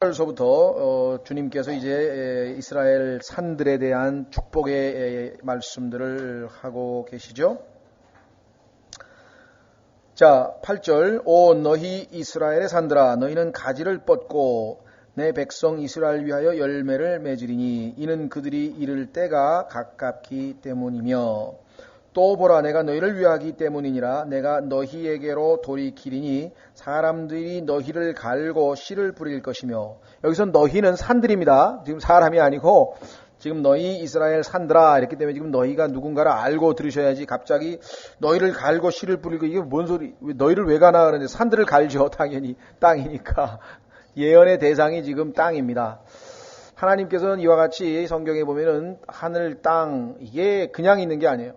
8절서부터 주님께서 이제 이스라엘 산들에 대한 축복의 말씀들을 하고 계시죠. 자, 8절. 오 너희 이스라엘의 산들아, 너희는 가지를 뻗고 내 백성 이스라엘 위하여 열매를 맺으리니 이는 그들이 이를 때가 가깝기 때문이며, 또 보라, 내가 너희를 위하기 때문이니라. 내가 너희에게로 돌이키리니 사람들이 너희를 갈고 씨를 뿌릴 것이며. 여기서 너희는 산들입니다. 지금 사람이 아니고 지금 너희 이스라엘 산들아 이렇기 때문에 지금 너희가 누군가를 알고 들으셔야지 갑자기 너희를 갈고 씨를 뿌리고 이게 뭔 소리, 너희를 왜 가나 그러는데 산들을 갈죠. 당연히 땅이니까. 예언의 대상이 지금 땅입니다. 하나님께서는 이와 같이 성경에 보면은 하늘, 땅, 이게 그냥 있는 게 아니에요.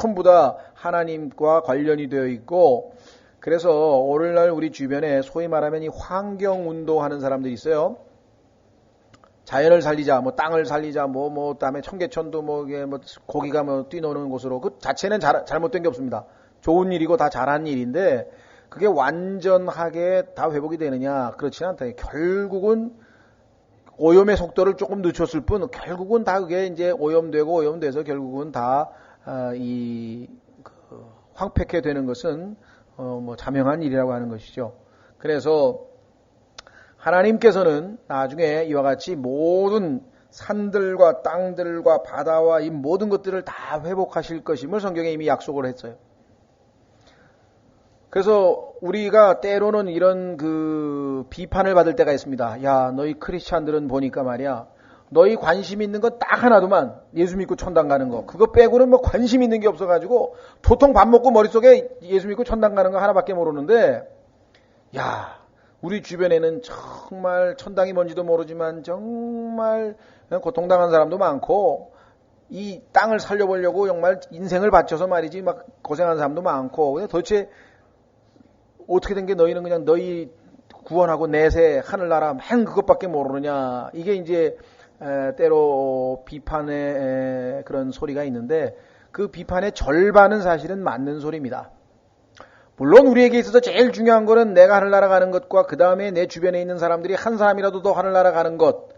전부 다 하나님과 관련이 되어 있고, 그래서 오늘날 우리 주변에 소위 말하면 이 환경운동하는 사람들이 있어요. 자연을 살리자, 뭐 땅을 살리자, 다음에 청계천도 고기가 뛰노는 곳으로, 그 자체는 잘못된 게 없습니다. 좋은 일이고 다 잘한 일인데, 그게 완전하게 다 회복이 되느냐? 그렇지는 않다. 결국은 오염의 속도를 조금 늦췄을 뿐, 결국은 다 그게 이제 오염돼서 결국은 다, 황폐케 되는 것은, 자명한 일이라고 하는 것이죠. 그래서 하나님께서는 나중에 이와 같이 모든 산들과 땅들과 바다와 이 모든 것들을 다 회복하실 것임을 성경에 이미 약속을 했어요. 그래서 우리가 때로는 이런 비판을 받을 때가 있습니다. 야, 너희 크리스찬들은 보니까 말이야, 너희 관심 있는 건 딱 하나도만, 예수 믿고 천당 가는 거. 그거 빼고는 관심 있는 게 없어가지고 도통 밥 먹고 머릿속에 예수 믿고 천당 가는 거 하나밖에 모르는데, 야, 우리 주변에는 정말 천당이 뭔지도 모르지만 정말 고통당한 사람도 많고, 이 땅을 살려보려고 정말 인생을 바쳐서 말이지 막 고생한 사람도 많고, 도대체 어떻게 된 게 너희는 그냥 너희 구원하고 내세 하늘나라 맨 그것밖에 모르느냐. 이게 이제 때로 비판의 그런 소리가 있는데, 그 비판의 절반은 사실은 맞는 소리입니다. 물론 우리에게 있어서 제일 중요한 거는 내가 하늘나라 가는 것과 그 다음에 내 주변에 있는 사람들이 한 사람이라도 더 하늘나라 가는 것.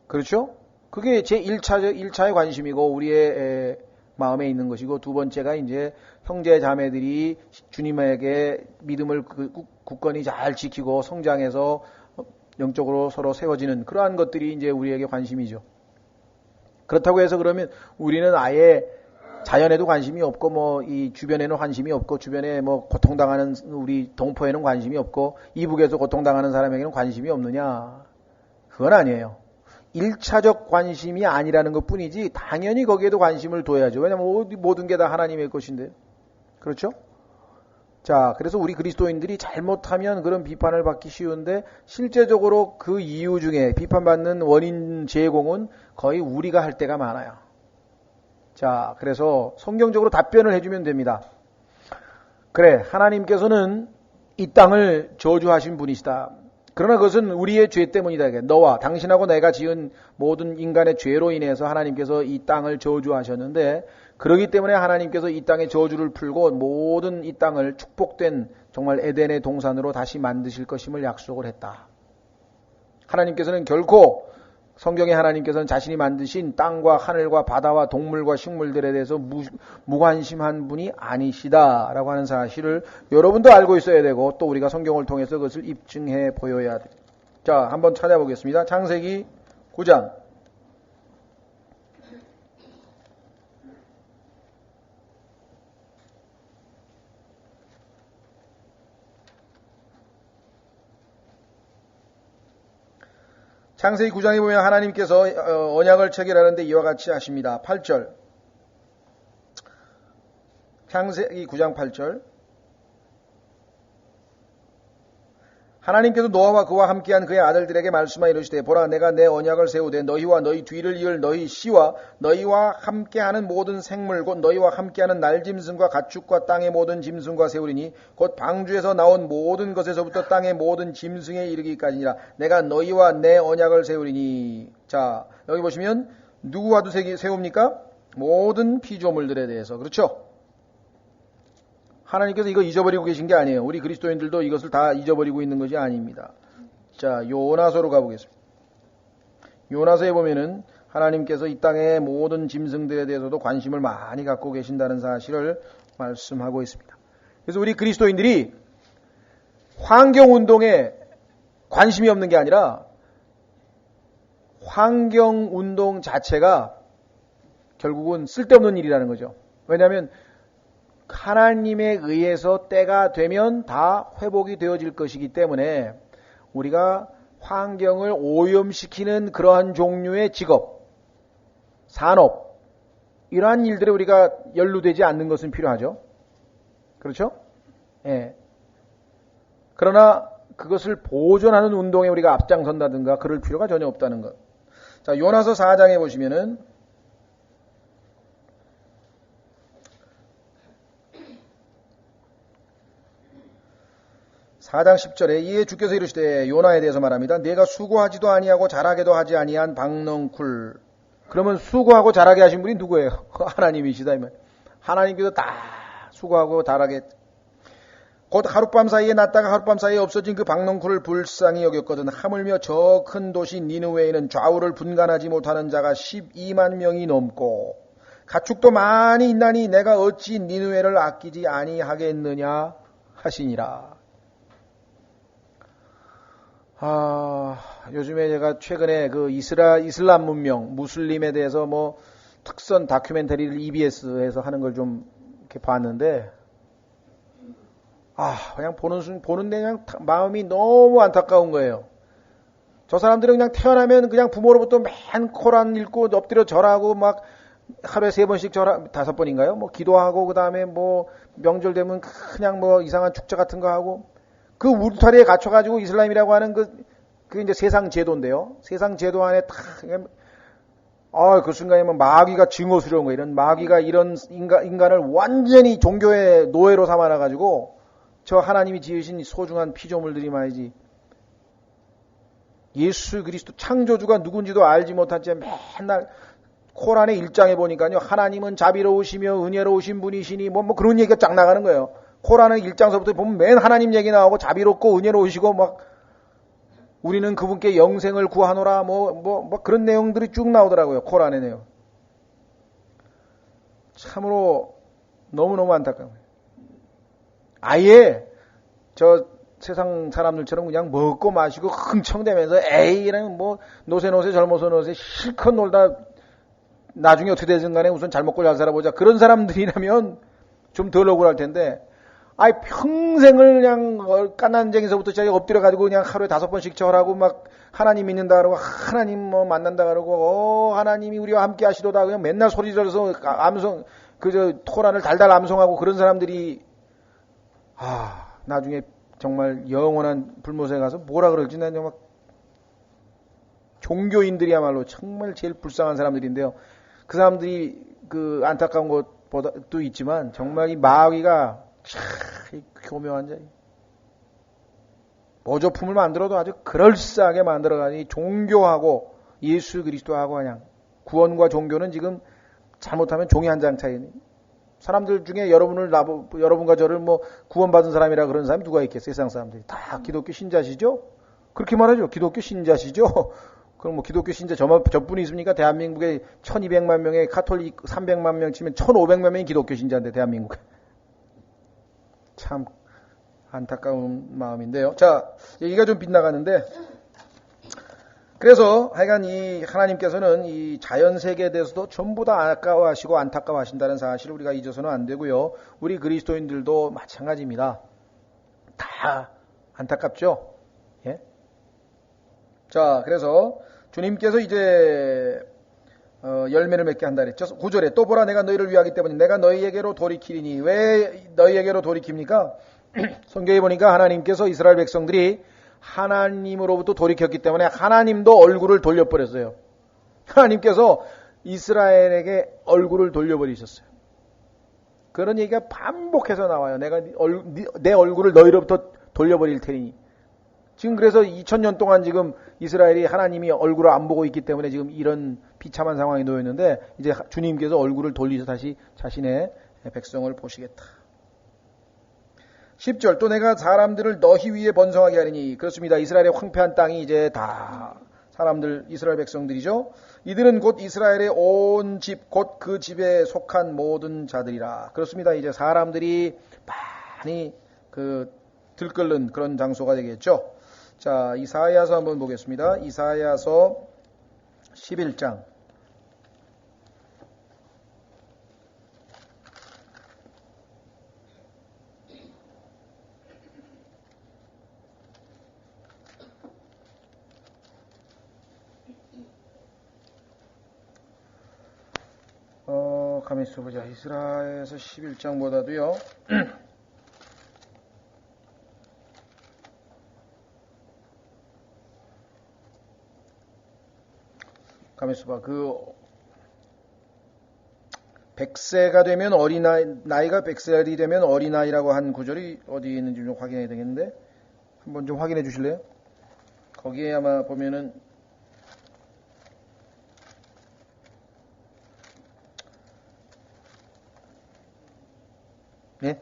그렇죠? 그게 제 1차의 관심이고 우리의 마음에 있는 것이고, 두 번째가 이제 형제 자매들이 주님에게 믿음을 굳건히 잘 지키고 성장해서 영적으로 서로 세워지는 그러한 것들이 이제 우리에게 관심이죠. 그렇다고 해서 그러면 우리는 아예 자연에도 관심이 없고 이 주변에는 관심이 없고, 주변에 고통당하는 우리 동포에는 관심이 없고, 이북에서 고통당하는 사람에게는 관심이 없느냐? 그건 아니에요. 1차적 관심이 아니라는 것 뿐이지 당연히 거기에도 관심을 둬야죠. 왜냐하면 모든 게 다 하나님의 것인데. 그렇죠? 자, 그래서 우리 그리스도인들이 잘못하면 그런 비판을 받기 쉬운데, 실제적으로 그 이유 중에 비판받는 원인 제공은 거의 우리가 할 때가 많아요. 자, 그래서 성경적으로 답변을 해주면 됩니다. 그래, 하나님께서는 이 땅을 저주하신 분이시다. 그러나 그것은 우리의 죄 때문이다. 너와 당신하고 내가 지은 모든 인간의 죄로 인해서 하나님께서 이 땅을 저주하셨는데, 그러기 때문에 하나님께서 이 땅의 저주를 풀고 모든 이 땅을 축복된 정말 에덴의 동산으로 다시 만드실 것임을 약속을 했다. 하나님께서는 결코, 성경에 하나님께서는 자신이 만드신 땅과 하늘과 바다와 동물과 식물들에 대해서 무관심한 분이 아니시다라고 하는 사실을 여러분도 알고 있어야 되고, 또 우리가 성경을 통해서 그것을 입증해 보여야 돼. 자, 한번 찾아보겠습니다. 창세기 9장. 창세기 9장에 보면 하나님께서 언약을 체결하는데 이와 같이 하십니다. 8절. 창세기 9장 8절. 하나님께서 노아와 그와 함께한 그의 아들들에게 말씀하여 이르시되, 보라, 내가 내 언약을 세우되 너희와 너희 뒤를 이을 너희 씨와 너희와 함께하는 모든 생물 곧 너희와 함께하는 날짐승과 가축과 땅의 모든 짐승과 세우리니 곧 방주에서 나온 모든 것에서부터 땅의 모든 짐승에 이르기까지니라. 내가 너희와 내 언약을 세우리니. 자, 여기 보시면 누구와도 세웁니까? 모든 피조물들에 대해서. 그렇죠? 하나님께서 이거 잊어버리고 계신 게 아니에요. 우리 그리스도인들도 이것을 다 잊어버리고 있는 것이 아닙니다. 자, 요나서로 가보겠습니다. 요나서에 보면은 하나님께서 이 땅의 모든 짐승들에 대해서도 관심을 많이 갖고 계신다는 사실을 말씀하고 있습니다. 그래서 우리 그리스도인들이 환경운동에 관심이 없는 게 아니라 환경운동 자체가 결국은 쓸데없는 일이라는 거죠. 왜냐하면 하나님에 의해서 때가 되면 다 회복이 되어질 것이기 때문에 우리가 환경을 오염시키는 그러한 종류의 직업, 산업, 이러한 일들에 우리가 연루되지 않는 것은 필요하죠. 그렇죠? 예. 그러나 그것을 보존하는 운동에 우리가 앞장선다든가 그럴 필요가 전혀 없다는 것. 자, 요나서 4장에 보시면은 4장 10절에 이에 주께서 이르시되 요나에 대해서 말합니다. 내가 수고하지도 아니하고 잘하게도 하지 아니한 박넝쿨. 그러면 수고하고 잘하게 하신 분이 누구예요? 하나님이시다. 하나님께서 다 수고하고 잘하게 곧 하룻밤 사이에 났다가 하룻밤 사이에 없어진 그 박넝쿨을 불쌍히 여겼거든. 하물며 저 큰 도시 니느웨에는 좌우를 분간하지 못하는 자가 12만 명이 넘고 가축도 많이 있나니 내가 어찌 니느웨를 아끼지 아니하겠느냐 하시니라. 요즘에 제가 최근에 그 이슬람 문명, 무슬림에 대해서 뭐 특선 다큐멘터리를 EBS에서 하는 걸 좀 이렇게 봤는데, 그냥 보는데 그냥 마음이 너무 안타까운 거예요. 저 사람들은 그냥 태어나면 그냥 부모로부터 맨 코란 읽고 엎드려 절하고 막 하루에 3번씩 5번인가요? 뭐 기도하고 그 다음에 뭐 명절 되면 그냥 뭐 이상한 축제 같은 거 하고 그 울타리에 갇혀가지고 이슬람이라고 하는 그 이제 세상 제도인데요. 세상 제도 안에 그 순간에 뭐 마귀가 증오스러운 거예요. 이런 마귀가 이런 인간을 완전히 종교의 노예로 삼아놔가지고 저 하나님이 지으신 소중한 피조물들이 말이지. 예수 그리스도 창조주가 누군지도 알지 못한 채 맨날 코란의 1장에 보니까요. 하나님은 자비로우시며 은혜로우신 분이시니 뭐 그런 얘기가 쫙 나가는 거예요. 코란은 1장서부터 보면 맨 하나님 얘기 나오고 자비롭고 은혜로우시고 막 우리는 그분께 영생을 구하노라 뭐 그런 내용들이 쭉 나오더라고요. 코란의 내용. 참으로 너무너무 안타까워요. 아예 저 세상 사람들처럼 그냥 먹고 마시고 흥청대면서 에이랑 뭐 노세 젊어서 노세 실컷 놀다 나중에 어떻게 되든 간에 우선 잘 먹고 잘 살아보자. 그런 사람들이라면 좀 덜 억울할 텐데 평생을 그냥 깐난쟁이서부터 시작해 엎드려가지고 그냥 하루에 5번씩 절하고 막 하나님 믿는다 그러고 하나님 뭐 만난다 그러고 하나님이 우리와 함께 하시도다 그냥 맨날 소리 질러서 암송 토란을 달달 암송하고 그런 사람들이 나중에 정말 영원한 불못에 가서 뭐라 그럴지 난 정말 종교인들이야말로 정말 제일 불쌍한 사람들인데요. 그 사람들이 그 안타까운 것보다도 있지만 정말 이 마귀가 참 교묘한 자이 모조품을 만들어도 아주 그럴싸하게 만들어가니 종교하고 예수 그리스도하고 그냥 구원과 종교는 지금 잘못하면 종이 한 장 차이. 사람들 중에 여러분과 저를 뭐 구원받은 사람이라 그런 사람이 누가 있겠어요? 세상 사람들이 다 기독교 신자시죠? 그렇게 말하죠. 기독교 신자시죠? 그럼 뭐 기독교 신자 저뿐이 있습니까? 대한민국에 1200만 명의 카톨릭 300만 명 치면 1500만 명이 기독교 신자인데 대한민국에. 참 안타까운 마음인데요. 자, 얘기가 좀 빗나가는데 그래서 하여간 이 하나님께서는 이 자연 세계에 대해서도 전부 다 아까워하시고 안타까워하신다는 사실을 우리가 잊어서는 안 되고요. 우리 그리스도인들도 마찬가지입니다. 다 안타깝죠? 예? 자, 그래서 주님께서 이제 열매를 맺게 한다 그랬죠. 9절에 또 보라 내가 너희를 위하기 때문에 내가 너희에게로 돌이키리니 왜 너희에게로 돌이킵니까? 성경에 보니까 하나님께서 이스라엘 백성들이 하나님으로부터 돌이켰기 때문에 하나님도 얼굴을 돌려버렸어요. 하나님께서 이스라엘에게 얼굴을 돌려버리셨어요. 그런 얘기가 반복해서 나와요. 내가 내 얼굴을 너희로부터 돌려버릴 테니. 지금 그래서 2000년 동안 지금 이스라엘이 하나님이 얼굴을 안 보고 있기 때문에 지금 이런 비참한 상황이 놓였는데 이제 주님께서 얼굴을 돌리셔서 다시 자신의 백성을 보시겠다. 10절 또 내가 사람들을 너희 위에 번성하게 하리니. 그렇습니다. 이스라엘의 황폐한 땅이 이제 다 사람들 이스라엘 백성들이죠. 이들은 곧 이스라엘의 온 집 곧 그 집에 속한 모든 자들이라. 그렇습니다. 이제 사람들이 많이 들끓는 그런 장소가 되겠죠. 자, 이사야서 한번 보겠습니다. 이사야서 11장. 가만히 있어보자. 이스라엘에서 11장보다도요. 가만히 있어봐. 100세가 되면 나이가 100살이 되면 어린아이라고 한 구절이 어디에 있는지 좀 확인해야 되겠는데. 한번 좀 확인해 주실래요? 거기에 아마 보면은 네?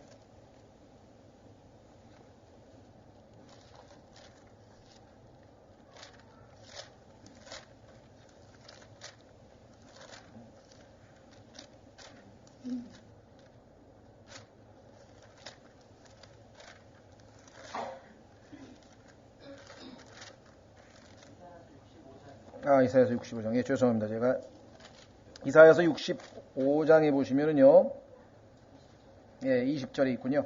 이사야서 65장. 예, 죄송합니다. 제가 이사야서 65장에 보시면은요. 예, 20절에 있군요.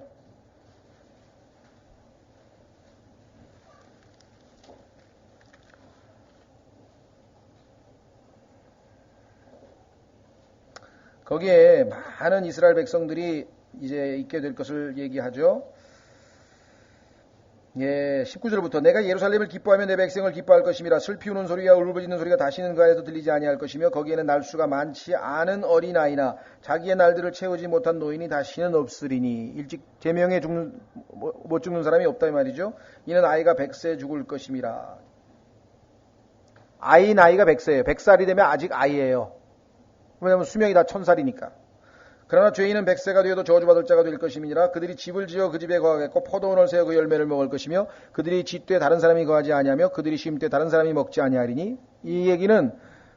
거기에 많은 이스라엘 백성들이 이제 있게 될 것을 얘기하죠. 예, 19절부터 내가 예루살렘을 기뻐하며 내 백성을 기뻐할 것임이라. 슬피 우는 소리와 울부짖는 소리가 다시는 그 안에서 들리지 아니할 것이며 거기에는 날수가 많지 않은 어린아이나 자기의 날들을 채우지 못한 노인이 다시는 없으리니. 일찍 제명에 못 죽는 사람이 없다 이 말이죠. 이는 아이가 100세 죽을 것임이라. 아이 나이가 100세예요. 100살이 되면 아직 아이예요. 왜냐하면 수명이 다 1000살이니까. 그러나 죄인은 100세가 되어도 저주받을 자가 될 것임이니라. 그들이 집을 지어 그 집에 거하겠고 포도원을 세워 그 열매를 먹을 것이며 그들이 쥐때 다른 사람이 거하지 아니하며 그들이 쉼때 다른 사람이 먹지 아니하리니. 이 얘기는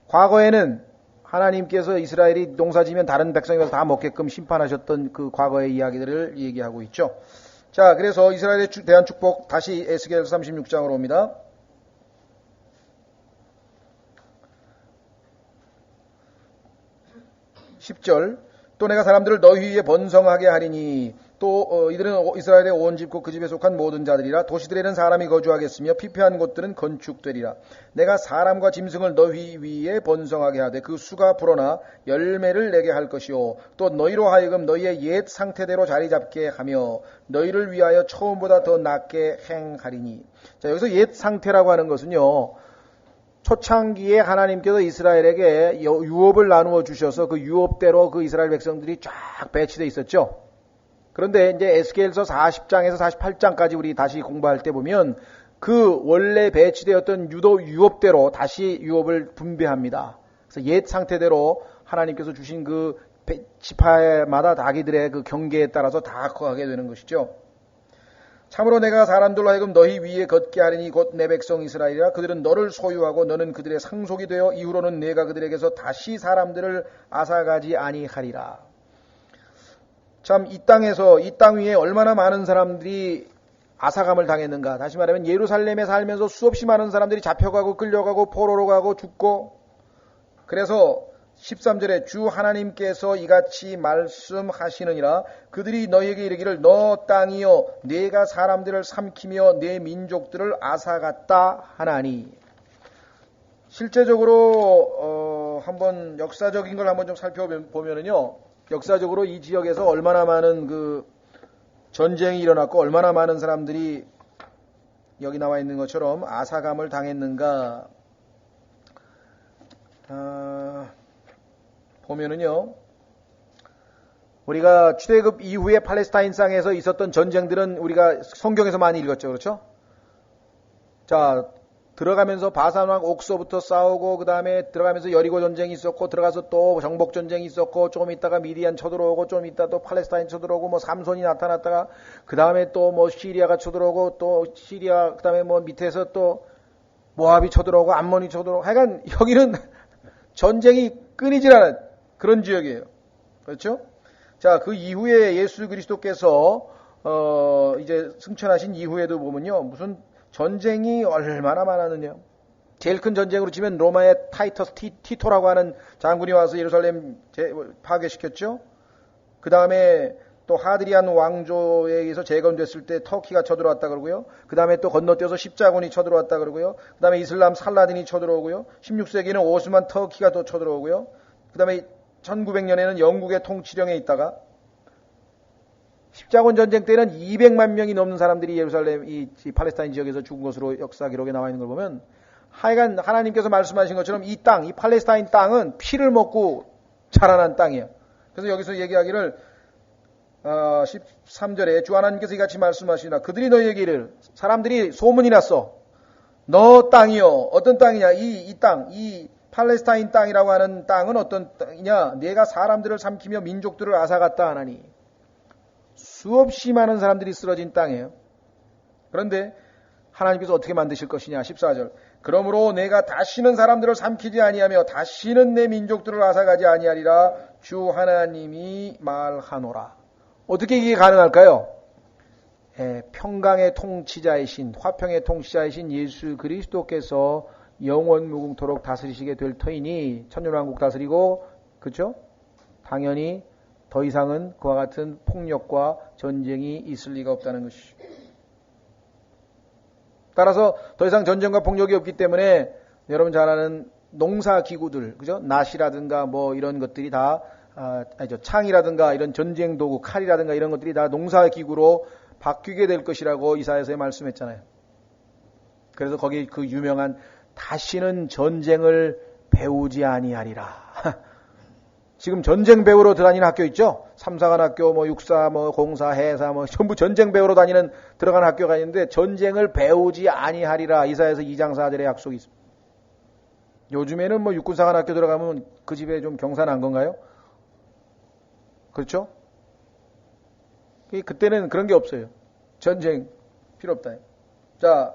과거에는 하나님께서 이스라엘이 농사지면 다른 백성이 와서 다 먹게끔 심판하셨던 그 과거의 이야기들을 얘기하고 있죠. 자, 그래서 이스라엘에 대한 축복 다시 에스겔 36장으로 옵니다. (10절) 또 내가 사람들을 너희 위에 번성하게 하리니. 또 이들은 이스라엘의 온 집 곧 그 집에 속한 모든 자들이라. 도시들에는 사람이 거주하겠으며 피폐한 곳들은 건축되리라. 내가 사람과 짐승을 너희 위에 번성하게 하되 그 수가 불어나 열매를 내게 할 것이요 또 너희로 하여금 너희의 옛 상태대로 자리 잡게 하며 너희를 위하여 처음보다 더 낫게 행하리니. 자, 여기서 옛 상태라고 하는 것은요, 초창기에 하나님께서 이스라엘에게 유업을 나누어 주셔서 그 유업대로 그 이스라엘 백성들이 쫙 배치되어 있었죠. 그런데 이제 에스겔서 40장에서 48장까지 우리 다시 공부할 때 보면 그 원래 배치되었던 유업대로 다시 유업을 분배합니다. 그래서 옛 상태대로 하나님께서 주신 그 지파마다 자기들의 그 경계에 따라서 다 거하게 되는 것이죠. 참으로 내가 사람들로 하여금 너희 위에 걷게 하리니 곧 내 백성 이스라엘이라. 그들은 너를 소유하고 너는 그들의 상속이 되어 이후로는 내가 그들에게서 다시 사람들을 앗아가지 아니하리라. 참, 이 땅에서 이 땅 위에 얼마나 많은 사람들이 앗아감을 당했는가. 다시 말하면 예루살렘에 살면서 수없이 많은 사람들이 잡혀가고 끌려가고 포로로 가고 죽고. 그래서 13절에 주 하나님께서 이같이 말씀하시느니라. 그들이 너희에게 이르기를 너 땅이여 내가 사람들을 삼키며 내 민족들을 앗아갔다 하나니. 실제적으로 한번 역사적인 걸 한번 좀 살펴보면은요, 역사적으로 이 지역에서 얼마나 많은 그 전쟁이 일어났고 얼마나 많은 사람들이 여기 나와 있는 것처럼 앗아감을 당했는가. 보면은요, 우리가 출애굽 이후에 팔레스타인 땅에서 있었던 전쟁들은 우리가 성경에서 많이 읽었죠. 그렇죠? 자, 들어가면서 바산왕 옥서부터 싸우고, 그 다음에 들어가면서 여리고 전쟁이 있었고, 들어가서 또 정복 전쟁이 있었고, 조금 있다가 미디안 쳐들어오고, 좀 있다 또 팔레스타인 쳐들어오고, 뭐 삼손이 나타났다가, 그 다음에 또 뭐 시리아가 쳐들어오고, 또 시리아, 그 다음에 뭐 밑에서 또 모압이 쳐들어오고, 암몬이 쳐들어오고, 하여간 여기는 전쟁이 끊이질 않은 그런 지역이에요. 그렇죠? 자, 그 이후에 예수 그리스도께서 이제 승천하신 이후에도 보면요, 무슨 전쟁이 얼마나 많았느냐. 제일 큰 전쟁으로 치면 로마의 타이터스 티토라고 하는 장군이 와서 예루살렘 파괴시켰죠. 그 다음에 또 하드리안 왕조에 의해서 재건됐을 때 터키가 쳐들어왔다 그러고요. 그 다음에 또 건너뛰어서 십자군이 쳐들어왔다 그러고요. 그 다음에 이슬람 살라딘이 쳐들어오고요. 16세기는 오스만 터키가 또 쳐들어오고요. 그 다음에 1900년에는 영국의 통치령에 있다가 십자군 전쟁 때는 200만 명이 넘는 사람들이 예루살렘, 이 팔레스타인 지역에서 죽은 것으로 역사 기록에 나와 있는 걸 보면, 하여간 하나님께서 말씀하신 것처럼 이 땅, 이 팔레스타인 땅은 피를 먹고 자라난 땅이에요. 그래서 여기서 얘기하기를 13절에 주 하나님께서 이같이 말씀하시나 그들이 너희에게 이르기를, 사람들이 소문이 났어. 너 땅이요. 어떤 땅이냐? 이 땅, 이 팔레스타인 땅이라고 하는 땅은 어떤 땅이냐? 내가 사람들을 삼키며 민족들을 앗아갔다 하나니. 수없이 많은 사람들이 쓰러진 땅이에요. 그런데 하나님께서 어떻게 만드실 것이냐? 14절. 그러므로 내가 다시는 사람들을 삼키지 아니하며 다시는 내 민족들을 앗아가지 아니하리라 주 하나님이 말하노라. 어떻게 이게 가능할까요? 평강의 통치자이신, 화평의 통치자이신 예수 그리스도께서 영원 무궁토록 다스리시게 될 터이니, 천년왕국 다스리고, 그렇죠? 당연히 더 이상은 그와 같은 폭력과 전쟁이 있을 리가 없다는 것이죠. 따라서 더 이상 전쟁과 폭력이 없기 때문에 여러분 잘 아는 농사기구들, 그죠? 낫이라든가 뭐 이런 것들이 다, 창이라든가 이런 전쟁 도구, 칼이라든가 이런 것들이 다 농사기구로 바뀌게 될 것이라고 이사야서에 말씀했잖아요. 그래서 거기 그 유명한 다시는 전쟁을 배우지 아니하리라. 지금 전쟁 배우러 다니는 학교 있죠? 삼사관학교, 뭐 육사, 뭐 공사, 해사, 뭐 전부 전쟁 배우러 들어가는 학교가 있는데 전쟁을 배우지 아니하리라. 이사야서 2장 4절에 약속이 있습니다. 요즘에는 뭐 육군사관학교 들어가면 그 집에 좀 경사난 건가요? 그렇죠? 그때는 그런 게 없어요. 전쟁 필요 없다. 자,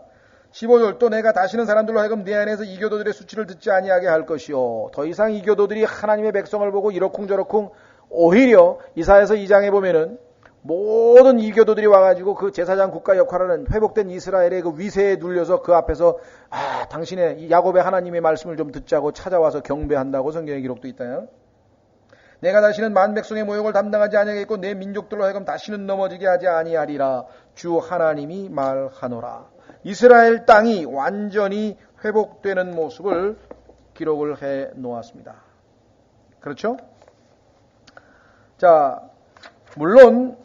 15절 또 내가 다시는 사람들로 하여금 내 안에서 이교도들의 수치를 듣지 아니하게 할 것이요. 더 이상 이교도들이 하나님의 백성을 보고 이러쿵저러쿵, 오히려 이사야서 2장에 보면은 모든 이교도들이 와가지고 그 제사장 국가 역할을 하는 회복된 이스라엘의 그 위세에 눌려서 그 앞에서 당신의 야곱의 하나님의 말씀을 좀 듣자고 찾아와서 경배한다고 성경에 기록도 있다요. 내가 다시는 만 백성의 모욕을 담당하지 아니하겠고 내 민족들로 하여금 다시는 넘어지게 하지 아니하리라 주 하나님이 말하노라. 이스라엘 땅이 완전히 회복되는 모습을 기록을 해 놓았습니다. 그렇죠? 자, 물론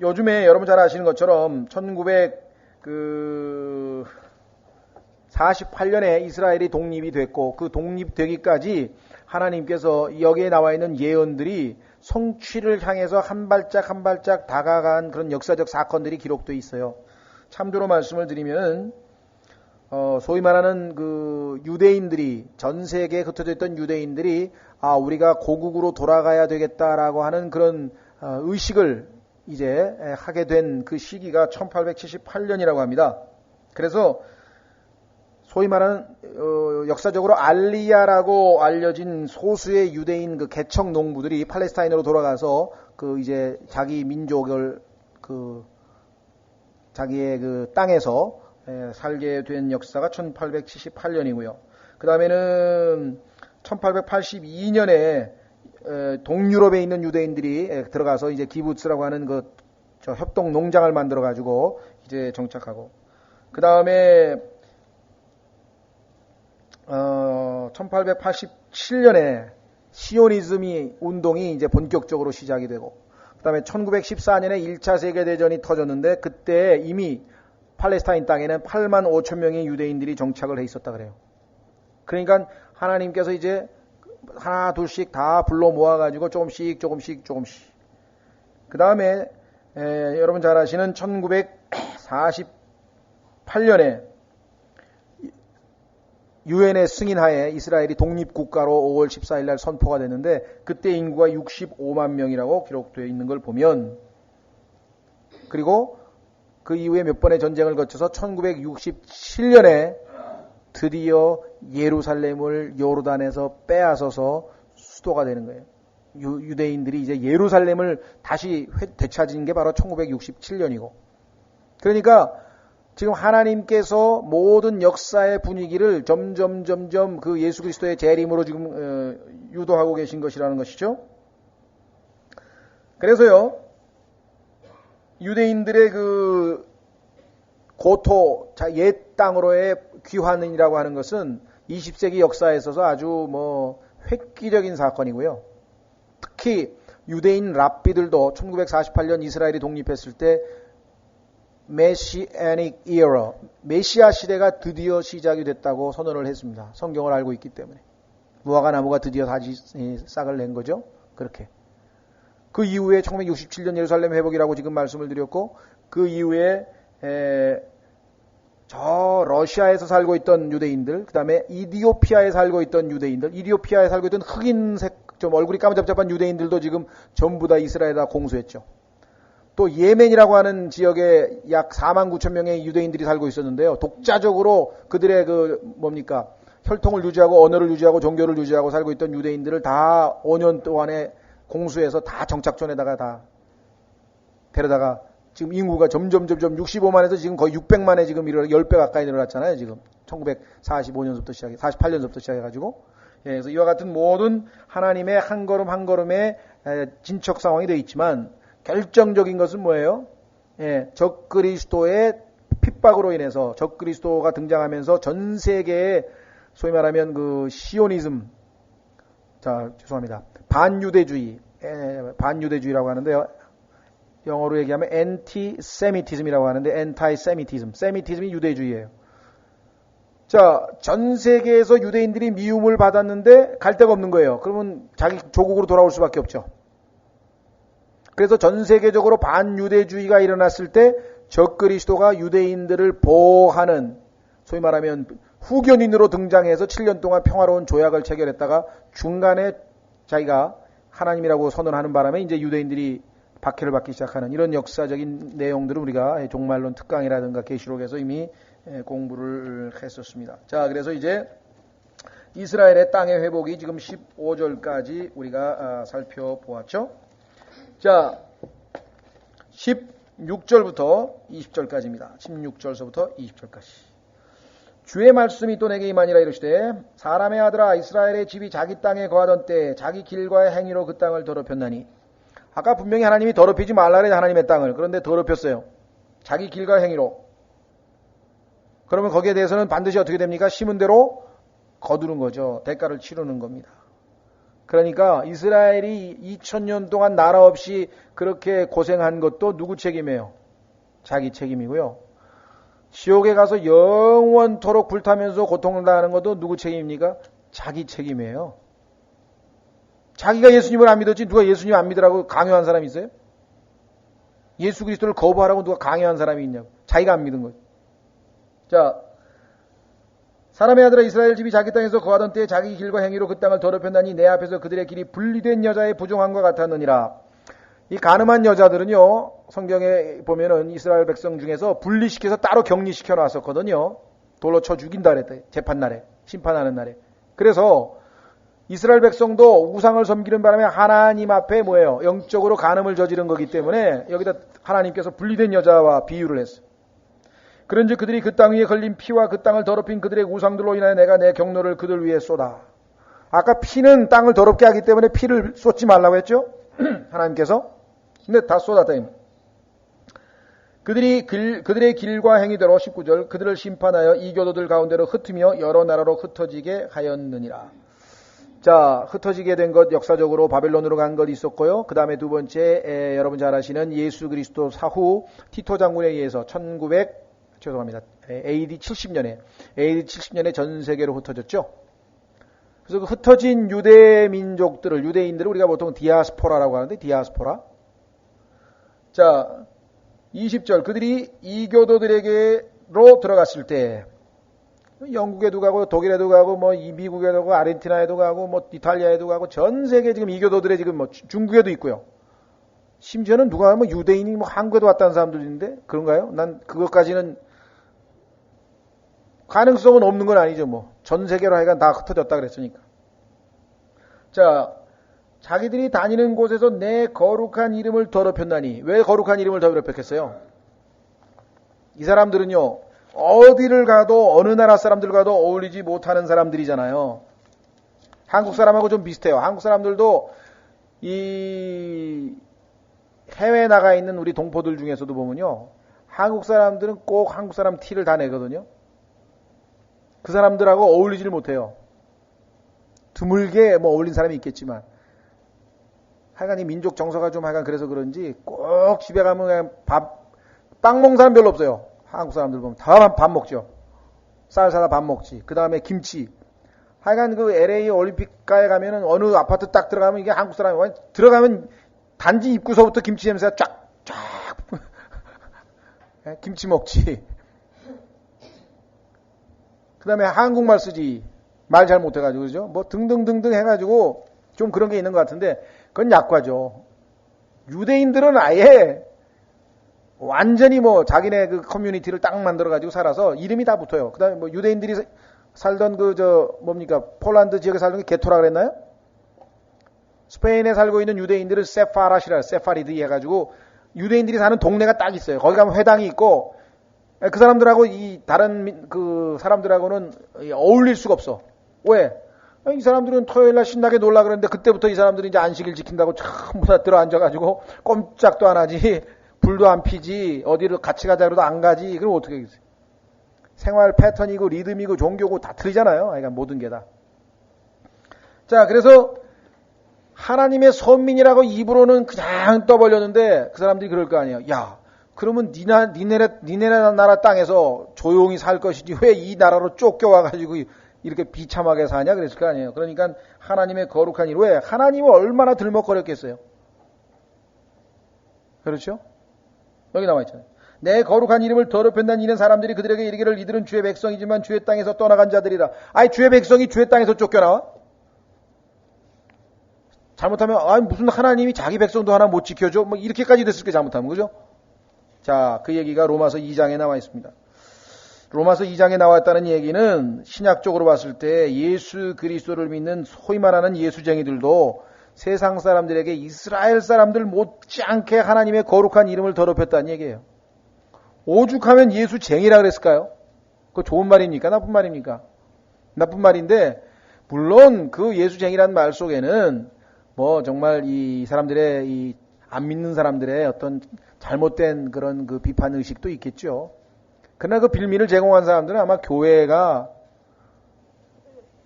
요즘에 여러분 잘 아시는 것처럼 1948년에 이스라엘이 독립이 됐고 그 독립되기까지 하나님께서 여기에 나와 있는 예언들이 성취를 향해서 한 발짝 한 발짝 다가간 그런 역사적 사건들이 기록되어 있어요. 참조로 말씀을 드리면 소위 말하는 그 유대인들이, 전 세계에 흩어져 있던 유대인들이 우리가 고국으로 돌아가야 되겠다라고 하는 그런 의식을 이제 하게 된 그 시기가 1878년이라고 합니다. 그래서 소위 말하는 역사적으로 알리야라고 알려진 소수의 유대인 그 개척 농부들이 팔레스타인으로 돌아가서 그 이제 자기 민족을 자기의 그 땅에서 살게 된 역사가 1878년이고요. 그 다음에는 1882년에 동유럽에 있는 유대인들이 들어가서 이제 기부츠라고 하는 저 협동 농장을 만들어 가지고 이제 정착하고, 그 다음에 1887년에 시오니즘이 운동이 이제 본격적으로 시작이 되고, 그 다음에 1914년에 1차 세계대전이 터졌는데 그때 이미 팔레스타인 땅에는 8만 5천 명의 유대인들이 정착을 해 있었다 그래요. 그러니까 하나님께서 이제 하나 둘씩 다 불러 모아가지고 조금씩. 그 다음에 여러분 잘 아시는 1948년에 유엔의 승인하에 이스라엘이 독립국가로 5월 14일 날 선포가 됐는데 그때 인구가 65만 명이라고 기록되어 있는 걸 보면, 그리고 그 이후에 몇 번의 전쟁을 거쳐서 1967년에 드디어 예루살렘을 요르단에서 빼앗아서 수도가 되는 거예요. 유대인들이 이제 예루살렘을 다시 되찾은 게 바로 1967년이고, 그러니까 지금 하나님께서 모든 역사의 분위기를 점점 그 예수 그리스도의 재림으로 지금 유도하고 계신 것이라는 것이죠. 그래서요, 유대인들의 그 고토, 옛 땅으로의 귀환이라고 하는 것은 20세기 역사에 있어서 아주 획기적인 사건이고요. 특히 유대인 랍비들도 1948년 이스라엘이 독립했을 때 메시아닉 이어, 메시아 시대가 드디어 시작이 됐다고 선언을 했습니다. 성경을 알고 있기 때문에. 무화과 나무가 드디어 다시 싹을 낸 거죠. 그렇게. 그 이후에 1967년 예루살렘 회복이라고 지금 말씀을 드렸고, 그 이후에 저 러시아에서 살고 있던 유대인들, 그 다음에 이디오피아에 살고 있던 유대인들, 이디오피아에 살고 있던 흑인색 좀 얼굴이 까무잡잡한 유대인들도 지금 전부 다 이스라엘에다 공수했죠. 또 예멘이라고 하는 지역에 약 4만 9천 명의 유대인들이 살고 있었는데요. 독자적으로 그들의 혈통을 유지하고 언어를 유지하고 종교를 유지하고 살고 있던 유대인들을 다 5년 동안에 공수해서 다 정착촌에다가 다 데려다가 지금 인구가 점점 65만에서 지금 거의 600만에 지금 10배 가까이 늘어났잖아요. 지금 1945년부터 48년부터 시작해가지고. 그래서 이와 같은 모든 하나님의 한 걸음 한 걸음의 진척 상황이 되어 있지만, 결정적인 것은 뭐예요? 적그리스도의 핍박으로 인해서 적그리스도가 등장하면서 전 세계에 소위 말하면 그 시오니즘, 반유대주의라고 하는데요. 영어로 얘기하면 엔티세미티즘이라고 하는데, 엔타이세미티즘, 세미티즘이 유대주의예요. 전 세계에서 유대인들이 미움을 받았는데 갈 데가 없는 거예요. 그러면 자기 조국으로 돌아올 수밖에 없죠. 그래서 전 세계적으로 반유대주의가 일어났을 때 적그리스도가 유대인들을 보호하는, 소위 말하면 후견인으로 등장해서 7년 동안 평화로운 조약을 체결했다가 중간에 자기가 하나님이라고 선언하는 바람에 이제 유대인들이 박해를 받기 시작하는 이런 역사적인 내용들을 우리가 종말론 특강이라든가 계시록에서 이미 공부를 했었습니다. 자, 그래서 이제 이스라엘의 땅의 회복이 지금 15절까지 우리가 살펴보았죠. 자, 16절부터 20절까지입니다. 16절서부터 20절까지. 주의 말씀이 또 내게 임하니라 이르시되, 사람의 아들아, 이스라엘의 집이 자기 땅에 거하던 때 자기 길과의 행위로 그 땅을 더럽혔나니. 아까 분명히 하나님이 더럽히지 말라 그래, 하나님의 땅을. 그런데 더럽혔어요. 자기 길과 행위로. 그러면 거기에 대해서는 반드시 어떻게 됩니까? 심은 대로 거두는 거죠. 대가를 치르는 겁니다. 그러니까 이스라엘이 2000년 동안 나라 없이 그렇게 고생한 것도 누구 책임이에요? 자기 책임이고요. 지옥에 가서 영원토록 불타면서 고통을 당하는 것도 누구 책임입니까? 자기 책임이에요. 자기가 예수님을 안 믿었지 누가 예수님 안 믿으라고 강요한 사람이 있어요? 예수 그리스도를 거부하라고 누가 강요한 사람이 있냐고. 자기가 안 믿은 거죠. 자, 사람의 아들아, 이스라엘 집이 자기 땅에서 거하던 때에 자기 길과 행위로 그 땅을 더럽혔나니 내 앞에서 그들의 길이 분리된 여자의 부정함과 같았느니라. 이 가늠한 여자들은요, 성경에 보면은 이스라엘 백성 중에서 분리시켜서 따로 격리시켜 놨었거든요. 돌로 쳐 죽인다 그랬대. 재판날에, 심판하는 날에. 그래서 이스라엘 백성도 우상을 섬기는 바람에 하나님 앞에 뭐예요? 영적으로 간음을 저지른 거기 때문에 여기다 하나님께서 분리된 여자와 비유를 했어요. 그런즉 그들이 그 땅 위에 걸린 피와 그 땅을 더럽힌 그들의 우상들로 인하여 내가 내 경노를 그들 위에 쏟아. 아까 피는 땅을 더럽게 하기 때문에 피를 쏟지 말라고 했죠? 하나님께서. 근데 다 쏟았다. 그들의 길과 행위대로 19절 그들을 심판하여 이교도들 가운데로 흩으며 여러 나라로 흩어지게 하였느니라. 자, 흩어지게 된 것 역사적으로 바벨론으로 간 것 있었고요. 그 다음에 두 번째 여러분 잘 아시는 예수 그리스도 사후 티토 장군에 의해서 AD 70년에 전 세계로 흩어졌죠. 그래서 그 흩어진 유대 민족들을, 유대인들을 우리가 보통 디아스포라라고 하는데, 디아스포라. 자, 20절 그들이 이교도들에게로 들어갔을 때 영국에도 가고 독일에도 가고 뭐 미국에도 가고 아르헨티나에도 가고 뭐 이탈리아에도 가고 전 세계 지금 이교도들의 지금 뭐 중국에도 있고요. 심지어는 누가 하면 유대인이 뭐 한국에도 왔다는 사람도 있는데 그런가요? 난 그것까지는 가능성은 없는 건 아니죠. 뭐 전 세계로 하여간 다 흩어졌다 그랬으니까. 자, 자기들이 다니는 곳에서 내 거룩한 이름을 더럽혔나니. 왜 거룩한 이름을 더럽혔겠어요? 이 사람들은요, 어디를 가도 어느 나라 사람들 가도 어울리지 못하는 사람들이잖아요. 한국 사람하고 좀 비슷해요. 한국 사람들도 이 해외에 나가 있는 우리 동포들 중에서도 보면요, 한국 사람들은 꼭 한국 사람 티를 다 내거든요. 그 사람들하고 어울리지를 못해요. 드물게 뭐 어울린 사람이 있겠지만 하여간 이 민족 정서가 좀 하여간 그래서 그런지 꼭 집에 가면 그냥 빵 먹는 사람 별로 없어요. 한국 사람들 보면 다 밥 먹죠. 쌀 사다 밥 먹지. 그 다음에 김치. 하여간 그 LA 올림픽가에 가면은 어느 아파트 딱 들어가면 이게 한국 사람이 들어가면 단지 입구서부터 김치 냄새가 쫙 김치 먹지. 그 다음에 한국말 쓰지. 말 잘 못해가지고, 그죠? 뭐 등등등등 해가지고 좀 그런 게 있는 것 같은데, 그건 약과죠. 유대인들은 아예 완전히 뭐 자기네 그 커뮤니티를 딱 만들어가지고 살아서 이름이 다 붙어요. 그 다음에 뭐 유대인들이 살던 뭡니까? 폴란드 지역에 살던 게 게토라 그랬나요? 스페인에 살고 있는 유대인들은 세파라시라, 세파리드 해가지고 유대인들이 사는 동네가 딱 있어요. 거기 가면 회당이 있고, 그 사람들하고 이 다른 그 사람들하고는 어울릴 수가 없어. 왜? 이 사람들은 토요일날 신나게 놀라 그러는데 그때부터 이 사람들이 이제 안식일 지킨다고 전부 다 들어앉아가지고 꼼짝도 안 하지, 불도 안 피지, 어디를 같이 가자 그래도 안 가지. 그럼 어떻게 하겠어요? 생활 패턴이고 리듬이고 종교고 다 틀리잖아요. 그러니까 모든 게 다. 자, 그래서 하나님의 선민이라고 입으로는 그냥 떠벌렸는데 그 사람들이 그럴 거 아니에요. 야, 그러면 니네 나라 땅에서 조용히 살 것이지 왜 이 나라로 쫓겨와가지고 이렇게 비참하게 사냐 그랬을 거 아니에요. 그러니까 하나님의 거룩한 일, 왜? 하나님을 얼마나 들먹거렸겠어요. 그렇죠? 여기 나와 있잖아요. 내 거룩한 이름을 더럽힌다는 이는 사람들이 그들에게 이르기를 이들은 주의 백성이지만 주의 땅에서 떠나간 자들이라. 아니 주의 백성이 주의 땅에서 쫓겨나와? 잘못하면 아니 무슨 하나님이 자기 백성도 하나 못 지켜줘? 뭐 이렇게까지 됐을 게 잘못하면, 그죠? 자, 그 얘기가 로마서 2장에 나와 있습니다. 로마서 2장에 나왔다는 얘기는 신약적으로 봤을 때 예수 그리스도를 믿는 소위 말하는 예수쟁이들도 세상 사람들에게 이스라엘 사람들 못지않게 하나님의 거룩한 이름을 더럽혔다는 얘기예요. 오죽하면 예수쟁이라 그랬을까요? 그거 좋은 말입니까? 나쁜 말입니까? 나쁜 말인데, 물론 그 예수쟁이라는 말 속에는 뭐 정말 이 사람들의 이 안 믿는 사람들의 어떤 잘못된 그런 그 비판 의식도 있겠죠. 그러나 그 빌미를 제공한 사람들은 아마 교회가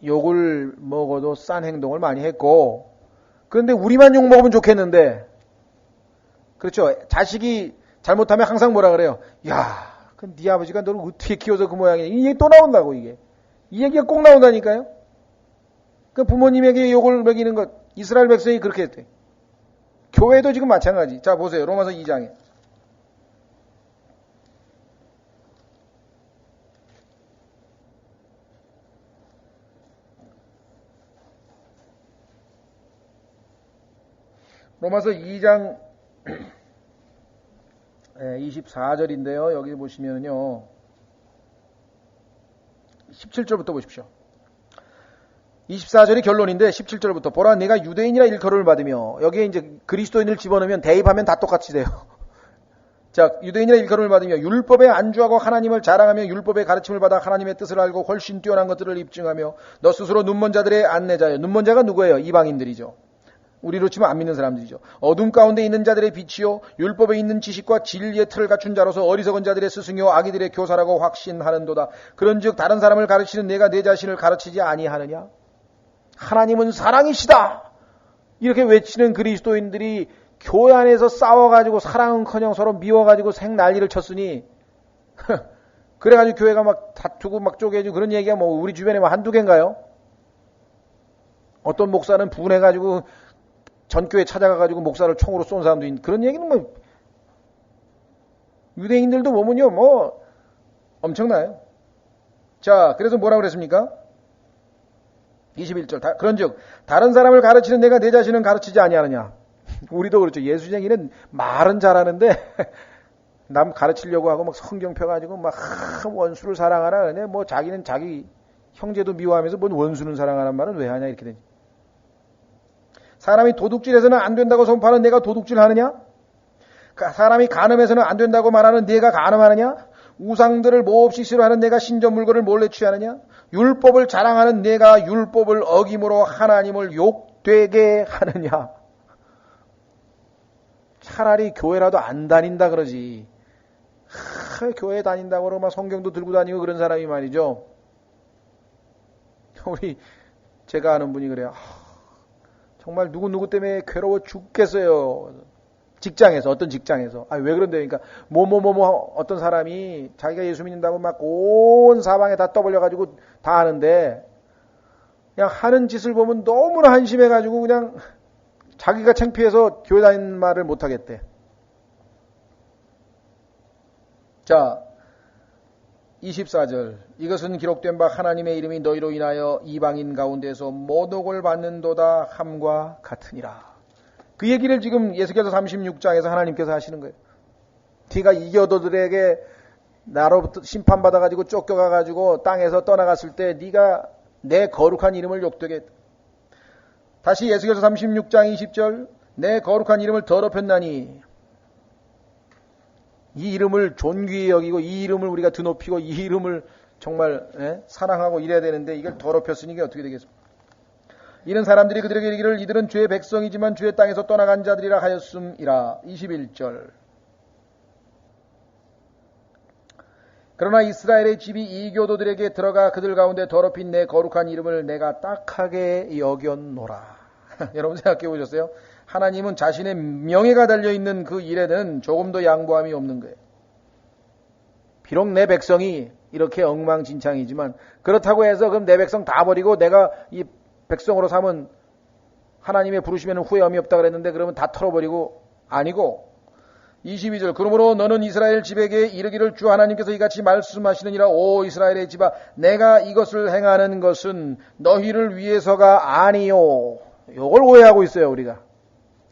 욕을 먹어도 싼 행동을 많이 했고, 그런데 우리만 욕 먹으면 좋겠는데, 그렇죠. 자식이 잘못하면 항상 뭐라 그래요? 야, 그 네 아버지가 너를 어떻게 키워서 그 모양이야. 이 얘기 또 나온다고, 이게. 이 얘기가 꼭 나온다니까요. 그 부모님에게 욕을 먹이는 것, 이스라엘 백성이 그렇게 했대. 교회도 지금 마찬가지. 자, 보세요. 로마서 2장에. 로마서 2장 24절인데요. 여기 보시면요. 17절부터 보십시오. 24절이 결론인데 17절부터 보라 내가 유대인이라 일컬음을 받으며, 여기에 이제 그리스도인을 집어넣으면 대입하면 다 똑같이 돼요. 자, 유대인이라 일컬음을 받으며 율법에 안주하고 하나님을 자랑하며 율법의 가르침을 받아 하나님의 뜻을 알고 훨씬 뛰어난 것들을 입증하며 너 스스로 눈먼 자들의 안내자여. 눈먼 자가 누구예요? 이방인들이죠. 우리로 치면 안 믿는 사람들이죠. 어둠 가운데 있는 자들의 빛이요 율법에 있는 지식과 진리의 틀을 갖춘 자로서 어리석은 자들의 스승이요 악이들의 교사라고 확신하는도다. 그런즉 다른 사람을 가르치는 내가 내 자신을 가르치지 아니하느냐? 하나님은 사랑이시다. 이렇게 외치는 그리스도인들이 교회 안에서 싸워가지고 사랑은커녕 서로 미워가지고 생난리를 쳤으니 그래가지고 교회가 막 다투고 막 쪼개지고 그런 얘기가 뭐 우리 주변에 뭐 한두 개인가요? 어떤 목사는 분해가지고 전교회 찾아가가지고 목사를 총으로 쏜 사람도 있는 그런 얘기는 뭐 유대인들도 보면요 뭐 엄청나요. 자, 그래서 뭐라고 그랬습니까? 21절. 그런즉 다른 사람을 가르치는 내가 내 자신은 가르치지 아니하느냐. 우리도 그렇죠. 예수쟁이는 말은 잘하는데 남 가르치려고 하고 막 성경 펴가지고 막 원수를 사랑하라 그러네. 뭐 자기는 자기 형제도 미워하면서 뭔 원수는 사랑하라는 말은 왜 하냐 이렇게 되지. 사람이 도둑질해서는 안 된다고 선포하는 내가 도둑질 하느냐? 사람이 간음해서는 안 된다고 말하는 내가 간음하느냐? 우상들을 몹시 싫어하는 내가 신전 물건을 몰래 취하느냐? 율법을 자랑하는 내가 율법을 어김으로 하나님을 욕되게 하느냐? 차라리 교회라도 안 다닌다 그러지. 교회 다닌다고 그러고 막 성경도 들고 다니고 그런 사람이 말이죠. 우리 제가 아는 분이 그래요. 정말 누구 때문에 괴로워 죽겠어요. 직장에서 어떤 직장에서 왜 그런데 그러니까 어떤 사람이 자기가 예수 믿는다고 막 온 사방에 다 떠벌려 가지고 다 하는데 그냥 하는 짓을 보면 너무나 한심해 가지고 그냥 자기가 창피해서 교회 다니는 말을 못 하겠대. 자, 24절. 이것은 기록된 바 하나님의 이름이 너희로 인하여 이방인 가운데서 모독을 받는도다 함과 같으니라. 그 얘기를 지금 예수께서 36장에서 하나님께서 하시는 거예요. 네가 이교도들에게 나로부터 심판받아가지고 쫓겨가가지고 땅에서 떠나갔을 때 네가 내 거룩한 이름을 욕되게 했다. 다시 예수께서 36장 20절. 내 거룩한 이름을 더럽혔나니 이 이름을 존귀히 여기고 이 이름을 우리가 드높이고 이 이름을 정말 사랑하고 이래야 되는데 이걸 더럽혔으니 이게 어떻게 되겠습니까? 이런 사람들이 그들에게 이르기를 이들은 주의 백성이지만 주의 땅에서 떠나간 자들이라 하였음이라. 21절. 그러나 이스라엘의 집이 이교도들에게 들어가 그들 가운데 더럽힌 내 거룩한 이름을 내가 딱하게 여겼노라. 여러분 생각해 보셨어요? 하나님은 자신의 명예가 달려있는 그 일에는 조금도 양보함이 없는 거예요. 비록 내 백성이 이렇게 엉망진창이지만 그렇다고 해서 그럼 내 백성 다 버리고 내가 이 백성으로 삼은 하나님의 부르심에는 후회함이 없다 그랬는데 그러면 다 털어버리고 아니고 22절. 그러므로 너는 이스라엘 집에게 이르기를 주 하나님께서 이같이 말씀하시느니라. 오 이스라엘의 집아 내가 이것을 행하는 것은 너희를 위해서가 아니요. 이걸 오해하고 있어요 우리가.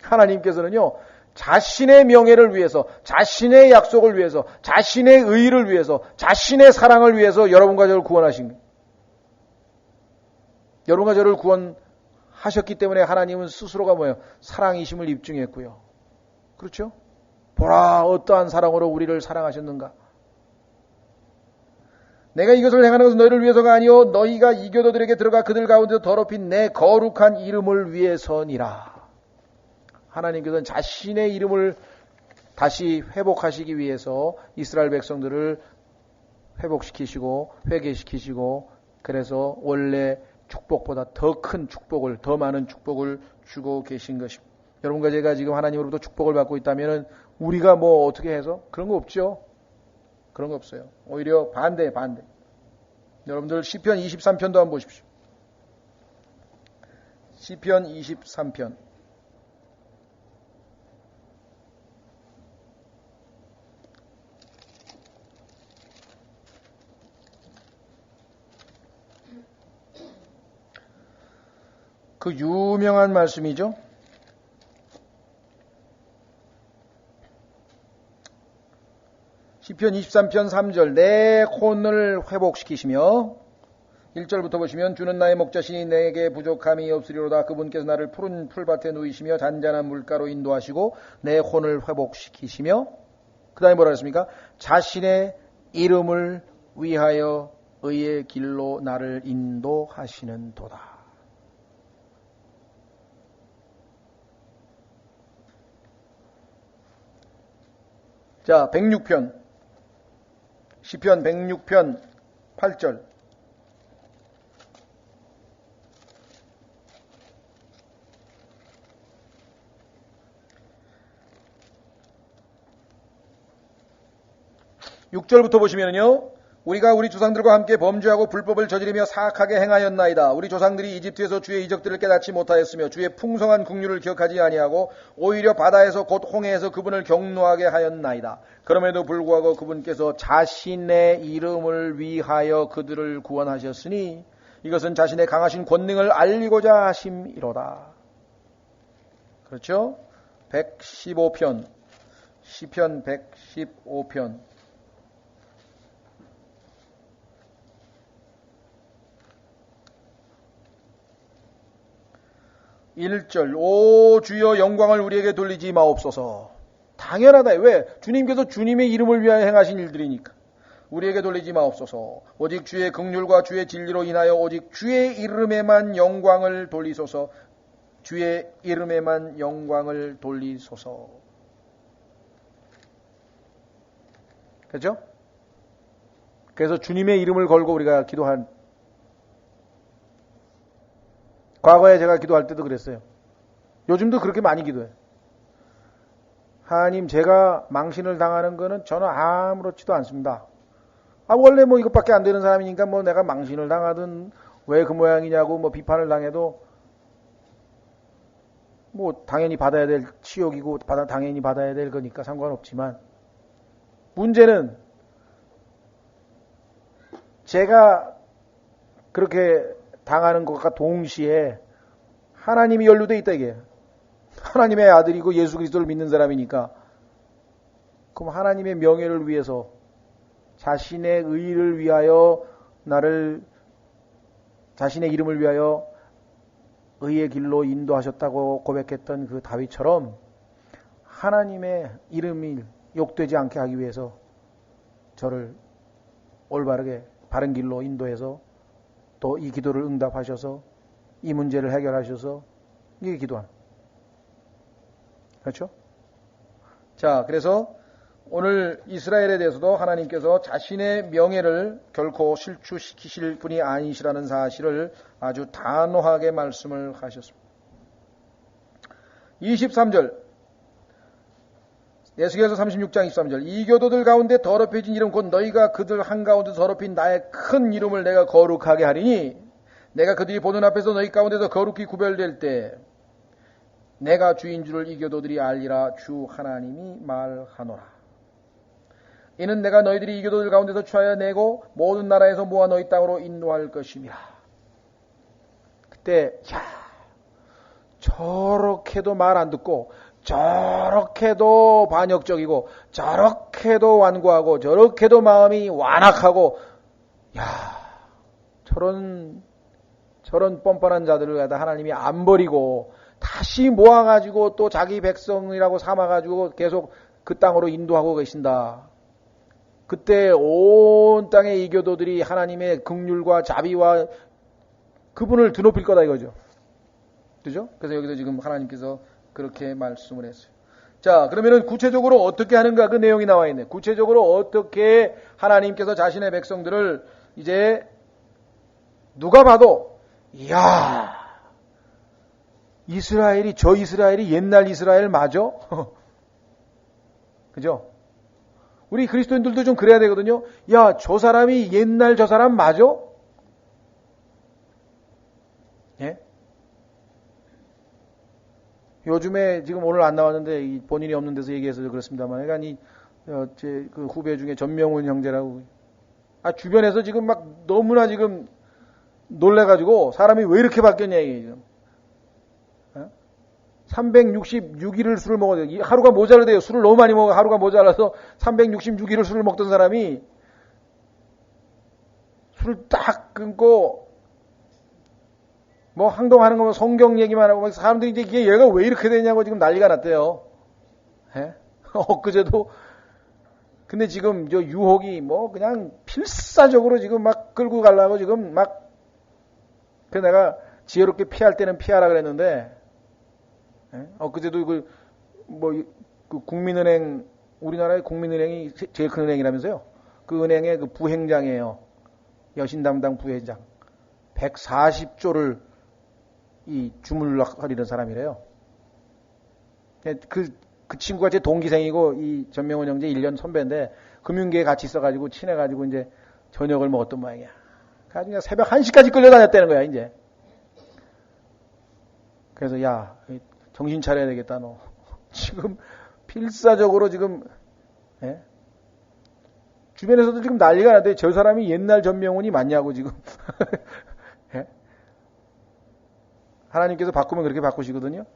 하나님께서는요 자신의 명예를 위해서 자신의 약속을 위해서 자신의 의를 위해서 자신의 사랑을 위해서 여러분과 저를 구원하신 거예요. 여러분과 저를 구원하셨기 때문에 하나님은 스스로가 뭐예요? 사랑이심을 입증했고요. 그렇죠? 보라 어떠한 사랑으로 우리를 사랑하셨는가. 내가 이것을 행하는 것은 너희를 위해서가 아니요 너희가 이교도들에게 들어가 그들 가운데 더럽힌 내 거룩한 이름을 위해서니라. 하나님께서는 자신의 이름을 다시 회복하시기 위해서 이스라엘 백성들을 회복시키시고 회개시키시고 그래서 원래 축복보다 더 큰 축복을 더 많은 축복을 주고 계신 것입니다. 여러분과 제가 지금 하나님으로부터 축복을 받고 있다면 우리가 뭐 어떻게 해서 그런 거 없죠. 그런 거 없어요. 오히려 반대. 여러분들 시편 23편도 한번 보십시오. 시편 23편. 그 유명한 말씀이죠. 시편 23편 3절. 내 혼을 회복시키시며 1절부터 보시면 주는 나의 목자시니 내게 부족함이 없으리로다. 그분께서 나를 푸른 풀밭에 누이시며 잔잔한 물가로 인도하시고 내 혼을 회복시키시며 그 다음에 뭐라 했습니까? 자신의 이름을 위하여 의의 길로 나를 인도하시는 도다. 자, 106편. 시편 106편 8절. (6절부터) 보시면요. 우리가 우리 조상들과 함께 범죄하고 불법을 저지르며 사악하게 행하였나이다. 우리 조상들이 이집트에서 주의 이적들을 깨닫지 못하였으며 주의 풍성한 국류를 기억하지 아니하고 오히려 바다에서 곧 홍해에서 그분을 경노하게 하였나이다. 그럼에도 불구하고 그분께서 자신의 이름을 위하여 그들을 구원하셨으니 이것은 자신의 강하신 권능을 알리고자 하심이로다. 그렇죠? 115편 시편 115편 1절 오 주여 영광을 우리에게 돌리지 마옵소서. 당연하다. 왜? 주님께서 주님의 이름을 위하여 행하신 일들이니까. 우리에게 돌리지 마옵소서. 오직 주의 긍휼과 주의 진리로 인하여 오직 주의 이름에만 영광을 돌리소서. 주의 이름에만 영광을 돌리소서. 그렇죠? 그래서 주님의 이름을 걸고 우리가 기도한, 과거에 제가 기도할 때도 그랬어요. 요즘도 그렇게 많이 기도해요. 하나님, 제가 망신을 당하는 거는 저는 아무렇지도 않습니다. 원래 뭐 이것밖에 안 되는 사람이니까 뭐 내가 망신을 당하든 왜 그 모양이냐고 뭐 비판을 당해도 뭐 당연히 받아야 될 치욕이고 당연히 받아야 될 거니까 상관없지만, 문제는 제가 그렇게 당하는 것과 동시에 하나님이 연루되어 있다 이게. 하나님의 아들이고 예수 그리스도를 믿는 사람이니까, 그럼 하나님의 명예를 위해서 자신의 의를 위하여 자신의 이름을 위하여 의의 길로 인도하셨다고 고백했던 그 다윗처럼 하나님의 이름이 욕되지 않게 하기 위해서 저를 올바르게 바른 길로 인도해서 또 이 기도를 응답하셔서 이 문제를 해결하셔서 이게 기도하는. 그렇죠? 자, 그래서 오늘 이스라엘에 대해서도 하나님께서 자신의 명예를 결코 실추시키실 분이 아니시라는 사실을 아주 단호하게 말씀을 하셨습니다. 23절 에스겔서 36장 23절 이교도들 가운데 더럽혀진 이름 곧 너희가 그들 한가운데 더럽힌 나의 큰 이름을 내가 거룩하게 하리니 내가 그들이 보는 앞에서 너희 가운데서 거룩히 구별될 때 내가 주인 줄을 이교도들이 알리라. 주 하나님이 말하노라. 이는 내가 너희들이 이교도들 가운데서 취하여 내고 모든 나라에서 모아 너희 땅으로 인도할 것임이라. 그때 저렇게도 말 안 듣고 저렇게도 반역적이고 저렇게도 완고하고 저렇게도 마음이 완악하고 저런 뻔뻔한 자들을 갖다 하나님이 안 버리고 다시 모아가지고 또 자기 백성이라고 삼아가지고 계속 그 땅으로 인도하고 계신다. 그때 온 땅의 이교도들이 하나님의 긍휼과 자비와 그분을 드높일 거다 이거죠. 그죠? 그래서 여기서 지금 하나님께서 그렇게 말씀을 했어요. 자, 그러면은 구체적으로 어떻게 하는가 그 내용이 나와 있네. 구체적으로 어떻게 하나님께서 자신의 백성들을 이제 누가 봐도 저 이스라엘이 옛날 이스라엘 맞아? 그죠? 우리 그리스도인들도 좀 그래야 되거든요. 저 사람이 옛날 저 사람 맞아? 예? 요즘에 지금 오늘 안 나왔는데 본인이 없는 데서 얘기해서 그렇습니다만, 그러니까 제 그 후배 중에 전명훈 형제라고 주변에서 지금 막 너무나 지금 놀래가지고 사람이 왜 이렇게 바뀌었냐 이게 지금. 366일을 술을 먹어요. 하루가 모자라대요. 술을 너무 많이 먹어 하루가 모자라서 366일을 술을 먹던 사람이 술을 딱 끊고 뭐 항동하는 거 성경 얘기만 하고 사람들이 이제 이게 얘가 왜 이렇게 되냐고 지금 난리가 났대요. 예? 엊그제도 근데 지금 저 유혹이 뭐 그냥 필사적으로 지금 막 끌고 가려고 지금 막 그래서 내가 지혜롭게 피할 때는 피하라 그랬는데 엊그제도 그 국민은행 우리나라의 국민은행이 제일 큰 은행이라면서요. 그 은행의 그 부행장이에요. 여신 담당 부회장 140조를 이 주물럭거리는 사람이래요. 그 친구가 제 동기생이고 이 전명훈 형제 1년 선배인데 금융계에 같이 있어가지고 친해가지고 이제 저녁을 먹었던 모양이야. 그냥 새벽 1시까지 끌려다녔다는 거야, 이제. 그래서, 야, 정신 차려야 되겠다, 너. 지금, 필사적으로 지금, 예? 주변에서도 지금 난리가 나는데, 저 사람이 옛날 전명훈이 맞냐고, 지금. 예? 하나님께서 바꾸면 그렇게 바꾸시거든요.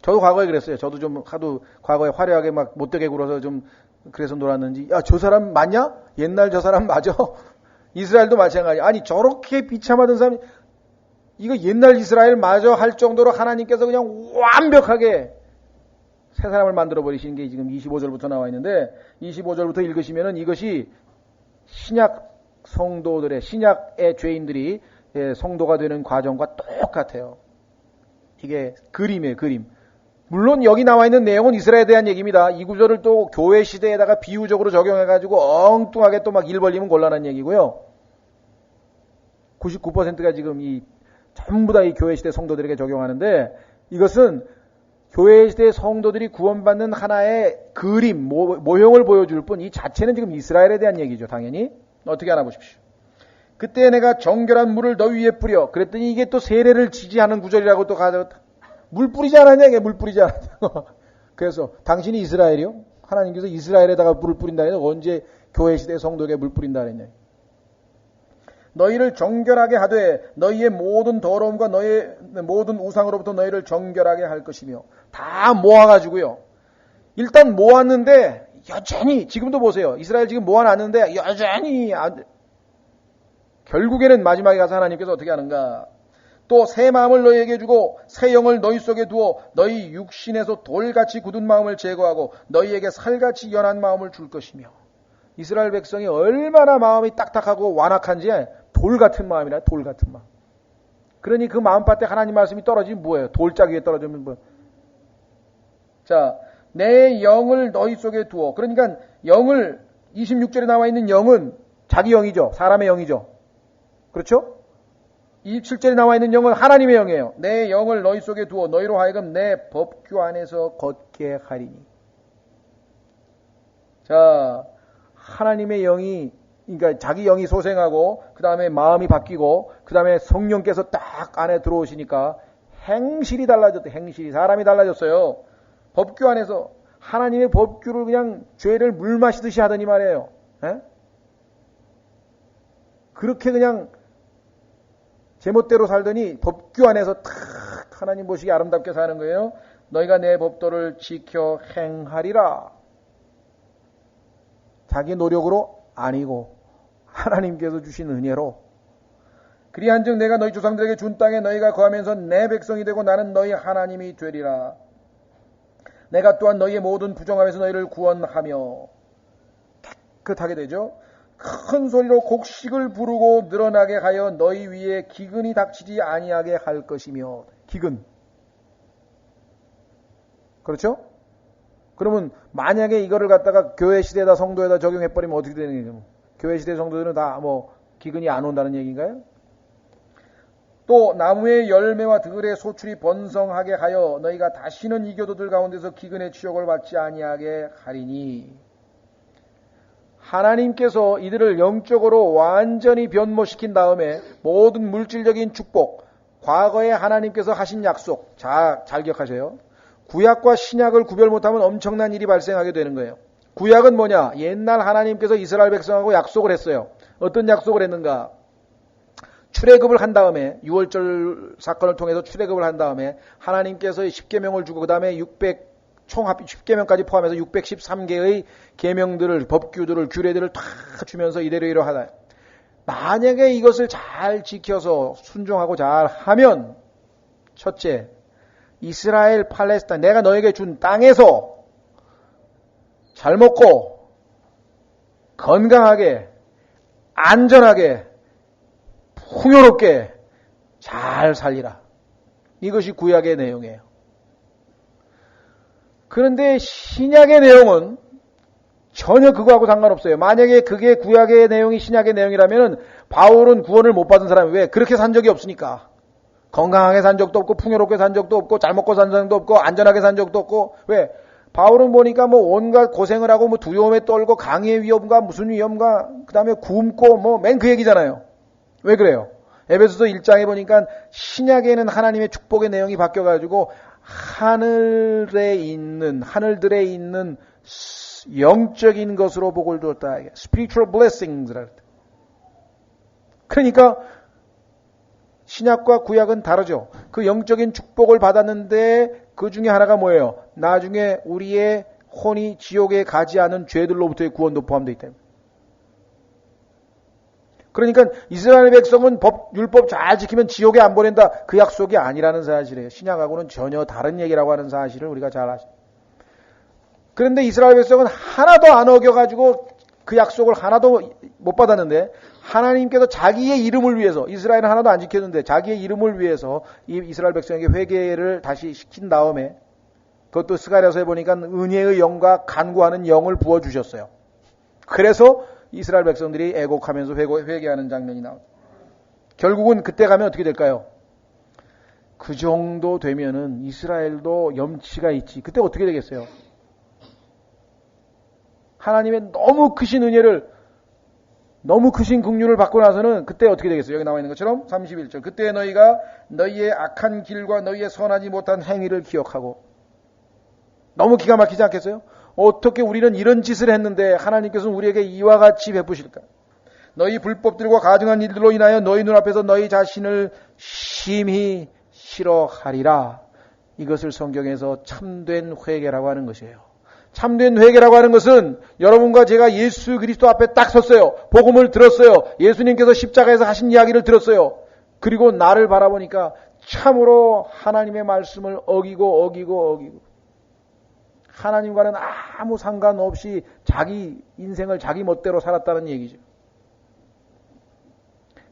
저도 과거에 그랬어요. 저도 좀 하도 과거에 화려하게 막 못되게 굴어서 좀 그래서 놀았는지, 야, 저 사람 맞냐? 옛날 저 사람 맞아? 이스라엘도 마찬가지. 아니, 저렇게 비참하던 사람이, 이거 옛날 이스라엘 맞아? 할 정도로 하나님께서 그냥 완벽하게 새 사람을 만들어 버리시는 게 지금 25절부터 나와 있는데, 25절부터 읽으시면은 이것이 신약 성도들의, 신약의 죄인들이 성도가 되는 과정과 똑같아요. 이게 그림이에요, 그림. 물론 여기 나와 있는 내용은 이스라엘에 대한 얘기입니다. 이 구절을 또 교회 시대에다가 비유적으로 적용해가지고 엉뚱하게 또 막 일 벌리면 곤란한 얘기고요. 99%가 지금 전부 다 이 교회 시대 성도들에게 적용하는데, 이것은 교회 시대 성도들이 구원받는 하나의 그림, 모형을 보여줄 뿐, 이 자체는 지금 이스라엘에 대한 얘기죠, 당연히. 어떻게 알아보십시오. 그때 내가 정결한 물을 너 위에 뿌려. 그랬더니 이게 또 세례를 지지하는 구절이라고 또 가져갔다. 물 뿌리지 않았냐? 이게 물 뿌리지 않았냐? 그래서 당신이 이스라엘이요? 하나님께서 이스라엘에다가 물을 뿌린다 해서 언제 교회 시대 성도에게 물 뿌린다 그랬냐? 너희를 정결하게 하되 너희의 모든 더러움과 너희의 모든 우상으로부터 너희를 정결하게 할 것이며, 다 모아가지고요. 일단 모았는데 여전히, 지금도 보세요. 이스라엘 지금 모아놨는데 여전히 결국에는 마지막에 가서 하나님께서 어떻게 하는가? 또 새 마음을 너희에게 주고 새 영을 너희 속에 두어 너희 육신에서 돌같이 굳은 마음을 제거하고 너희에게 살같이 연한 마음을 줄 것이며. 이스라엘 백성이 얼마나 마음이 딱딱하고 완악한지, 돌 같은 마음이라, 돌 같은 마음. 그러니 그 마음밭에 하나님 말씀이 떨어지면 뭐예요? 돌짝 위에 떨어지면 뭐예요? 자, 내 영을 너희 속에 두어. 그러니까 영을, 26절에 나와 있는 영은 자기 영이죠. 사람의 영이죠. 그렇죠? 27절에 나와 있는 영은 하나님의 영이에요. 내 영을 너희 속에 두어 너희로 하여금 내 법규 안에서 걷게 하리니. 자, 하나님의 영이, 그러니까 자기 영이 소생하고 그 다음에 마음이 바뀌고 그 다음에 성령께서 딱 안에 들어오시니까 행실이 달라졌대. 행실이, 사람이 달라졌어요. 법규 안에서 하나님의 법규를 그냥 죄를 물 마시듯이 하더니 말이에요. 에? 그렇게 그냥 제멋대로 살더니 법규 안에서 탁 하나님 보시기 아름답게 사는 거예요. 너희가 내 법도를 지켜 행하리라. 자기 노력으로 아니고 하나님께서 주신 은혜로. 그리한즉 내가 너희 조상들에게 준 땅에 너희가 거하면서 내 백성이 되고 나는 너희 하나님이 되리라. 내가 또한 너희의 모든 부정함에서 너희를 구원하며. 깨끗하게 되죠. 큰 소리로 곡식을 부르고 늘어나게 하여 너희 위에 기근이 닥치지 아니하게 할 것이며. 기근. 그렇죠? 그러면 만약에 이거를 갖다가 교회 시대에다 성도에다 적용해버리면 어떻게 되는 거죠? 교회 시대 성도들은 다 기근이 안 온다는 얘기인가요? 또 나무의 열매와 들의 소출이 번성하게 하여 너희가 다시는 이 교도들 가운데서 기근의 치욕을 받지 아니하게 하리니. 하나님께서 이들을 영적으로 완전히 변모시킨 다음에 모든 물질적인 축복, 과거에 하나님께서 하신 약속, 잘 기억하세요. 구약과 신약을 구별 못하면 엄청난 일이 발생하게 되는 거예요. 구약은 뭐냐? 옛날 하나님께서 이스라엘 백성하고 약속을 했어요. 어떤 약속을 했는가? 출애굽을 한 다음에, 6월절 사건을 통해서 출애굽을 한 다음에 하나님께서 10계명을 주고 그 다음에 총 합 10계명까지 포함해서 613개의 계명들을, 법규들을, 규례들을 다 주면서 이대로 하다. 만약에 이것을 잘 지켜서 순종하고 잘 하면, 첫째, 이스라엘, 팔레스타인, 내가 너에게 준 땅에서 잘 먹고 건강하게 안전하게 풍요롭게 잘 살리라. 이것이 구약의 내용이에요. 그런데 신약의 내용은 전혀 그거하고 상관없어요. 만약에 그게 구약의 내용이 신약의 내용이라면 바울은 구원을 못 받은 사람이 왜? 그렇게 산 적이 없으니까. 건강하게 산 적도 없고 풍요롭게 산 적도 없고 잘 먹고 산 적도 없고 안전하게 산 적도 없고. 왜? 바울은 보니까 뭐 온갖 고생을 하고 뭐 두려움에 떨고 강의 위험과 무슨 위험과 그 다음에 굶고 뭐 맨 그 얘기잖아요. 왜 그래요? 에베소서 1장에 보니까 신약에는 하나님의 축복의 내용이 바뀌어가지고 하늘들에 있는 영적인 것으로 복을 주었다. spiritual blessings. 그러니까 신약과 구약은 다르죠. 그 영적인 축복을 받았는데 그 중에 하나가 뭐예요? 나중에 우리의 혼이 지옥에 가지 않은 죄들로부터의 구원도 포함되어 있다. 그러니까 이스라엘 백성은 율법 잘 지키면 지옥에 안 보낸다. 그 약속이 아니라는 사실이에요. 신약하고는 전혀 다른 얘기라고 하는 사실을 우리가 잘 아시죠. 그런데 이스라엘 백성은 하나도 안 어겨가지고 그 약속을 하나도 못 받았는데 하나님께서 자기의 이름을 위해서 이스라엘은 하나도 안 지켰는데 자기의 이름을 위해서 이 이스라엘 백성에게 회개를 다시 시킨 다음에 그것도 스가랴서에 보니까 은혜의 영과 간구하는 영을 부어주셨어요. 그래서 이스라엘 백성들이 애곡하면서 회개하는 장면이 나옵니다. 결국은 그때 가면 어떻게 될까요? 그 정도 되면은 이스라엘도 염치가 있지. 그때 어떻게 되겠어요? 하나님의 너무 크신 은혜를 너무 크신 긍휼을 받고 나서는 그때 어떻게 되겠어요? 여기 나와 있는 것처럼 31절. 그때 너희가 너희의 악한 길과 너희의 선하지 못한 행위를 기억하고 너무 기가 막히지 않겠어요? 어떻게 우리는 이런 짓을 했는데 하나님께서는 우리에게 이와 같이 베푸실까? 너희 불법들과 가증한 일들로 인하여 너희 눈앞에서 너희 자신을 심히 싫어하리라. 이것을 성경에서 참된 회개라고 하는 것이에요. 참된 회개라고 하는 것은 여러분과 제가 예수 그리스도 앞에 딱 섰어요. 복음을 들었어요. 예수님께서 십자가에서 하신 이야기를 들었어요. 그리고 나를 바라보니까 참으로 하나님의 말씀을 어기고 하나님과는 아무 상관없이 자기 인생을 자기 멋대로 살았다는 얘기죠.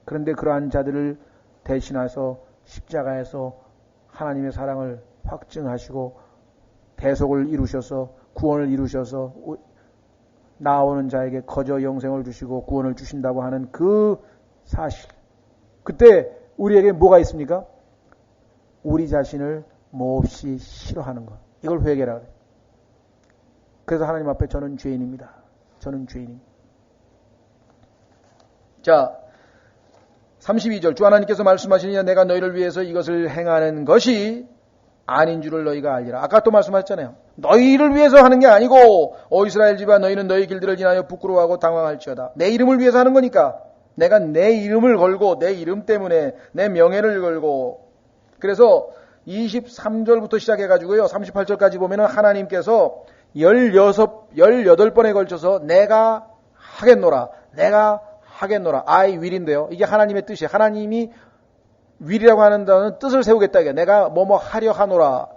그런데 그러한 자들을 대신해서 십자가에서 하나님의 사랑을 확증하시고 대속을 이루셔서 구원을 이루셔서 나오는 자에게 거저 영생을 주시고 구원을 주신다고 하는 그 사실. 그때 우리에게 뭐가 있습니까? 우리 자신을 몹시 싫어하는 것. 이걸 회개라 그래요. 그래서 하나님 앞에 저는 죄인입니다. 저는 죄인입니다. 자, 32절 주 하나님께서 말씀하시니 내가 너희를 위해서 이것을 행하는 것이 아닌 줄을 너희가 알리라. 아까 또 말씀하셨잖아요. 너희를 위해서 하는 게 아니고 오 이스라엘 집아 너희는 너희 길들을 지나여 부끄러워하고 당황할지어다. 내 이름을 위해서 하는 거니까 내가 내 이름을 걸고 내 이름 때문에 내 명예를 걸고 그래서 23절부터 시작해가지고요 38절까지 보면은 하나님께서 18번에 걸쳐서 내가 하겠노라 I will인데요. 이게 하나님의 뜻이에요. 하나님이 will이라고 하는 단어는 뜻을 세우겠다. 이게 내가 뭐뭐 하려 하노라.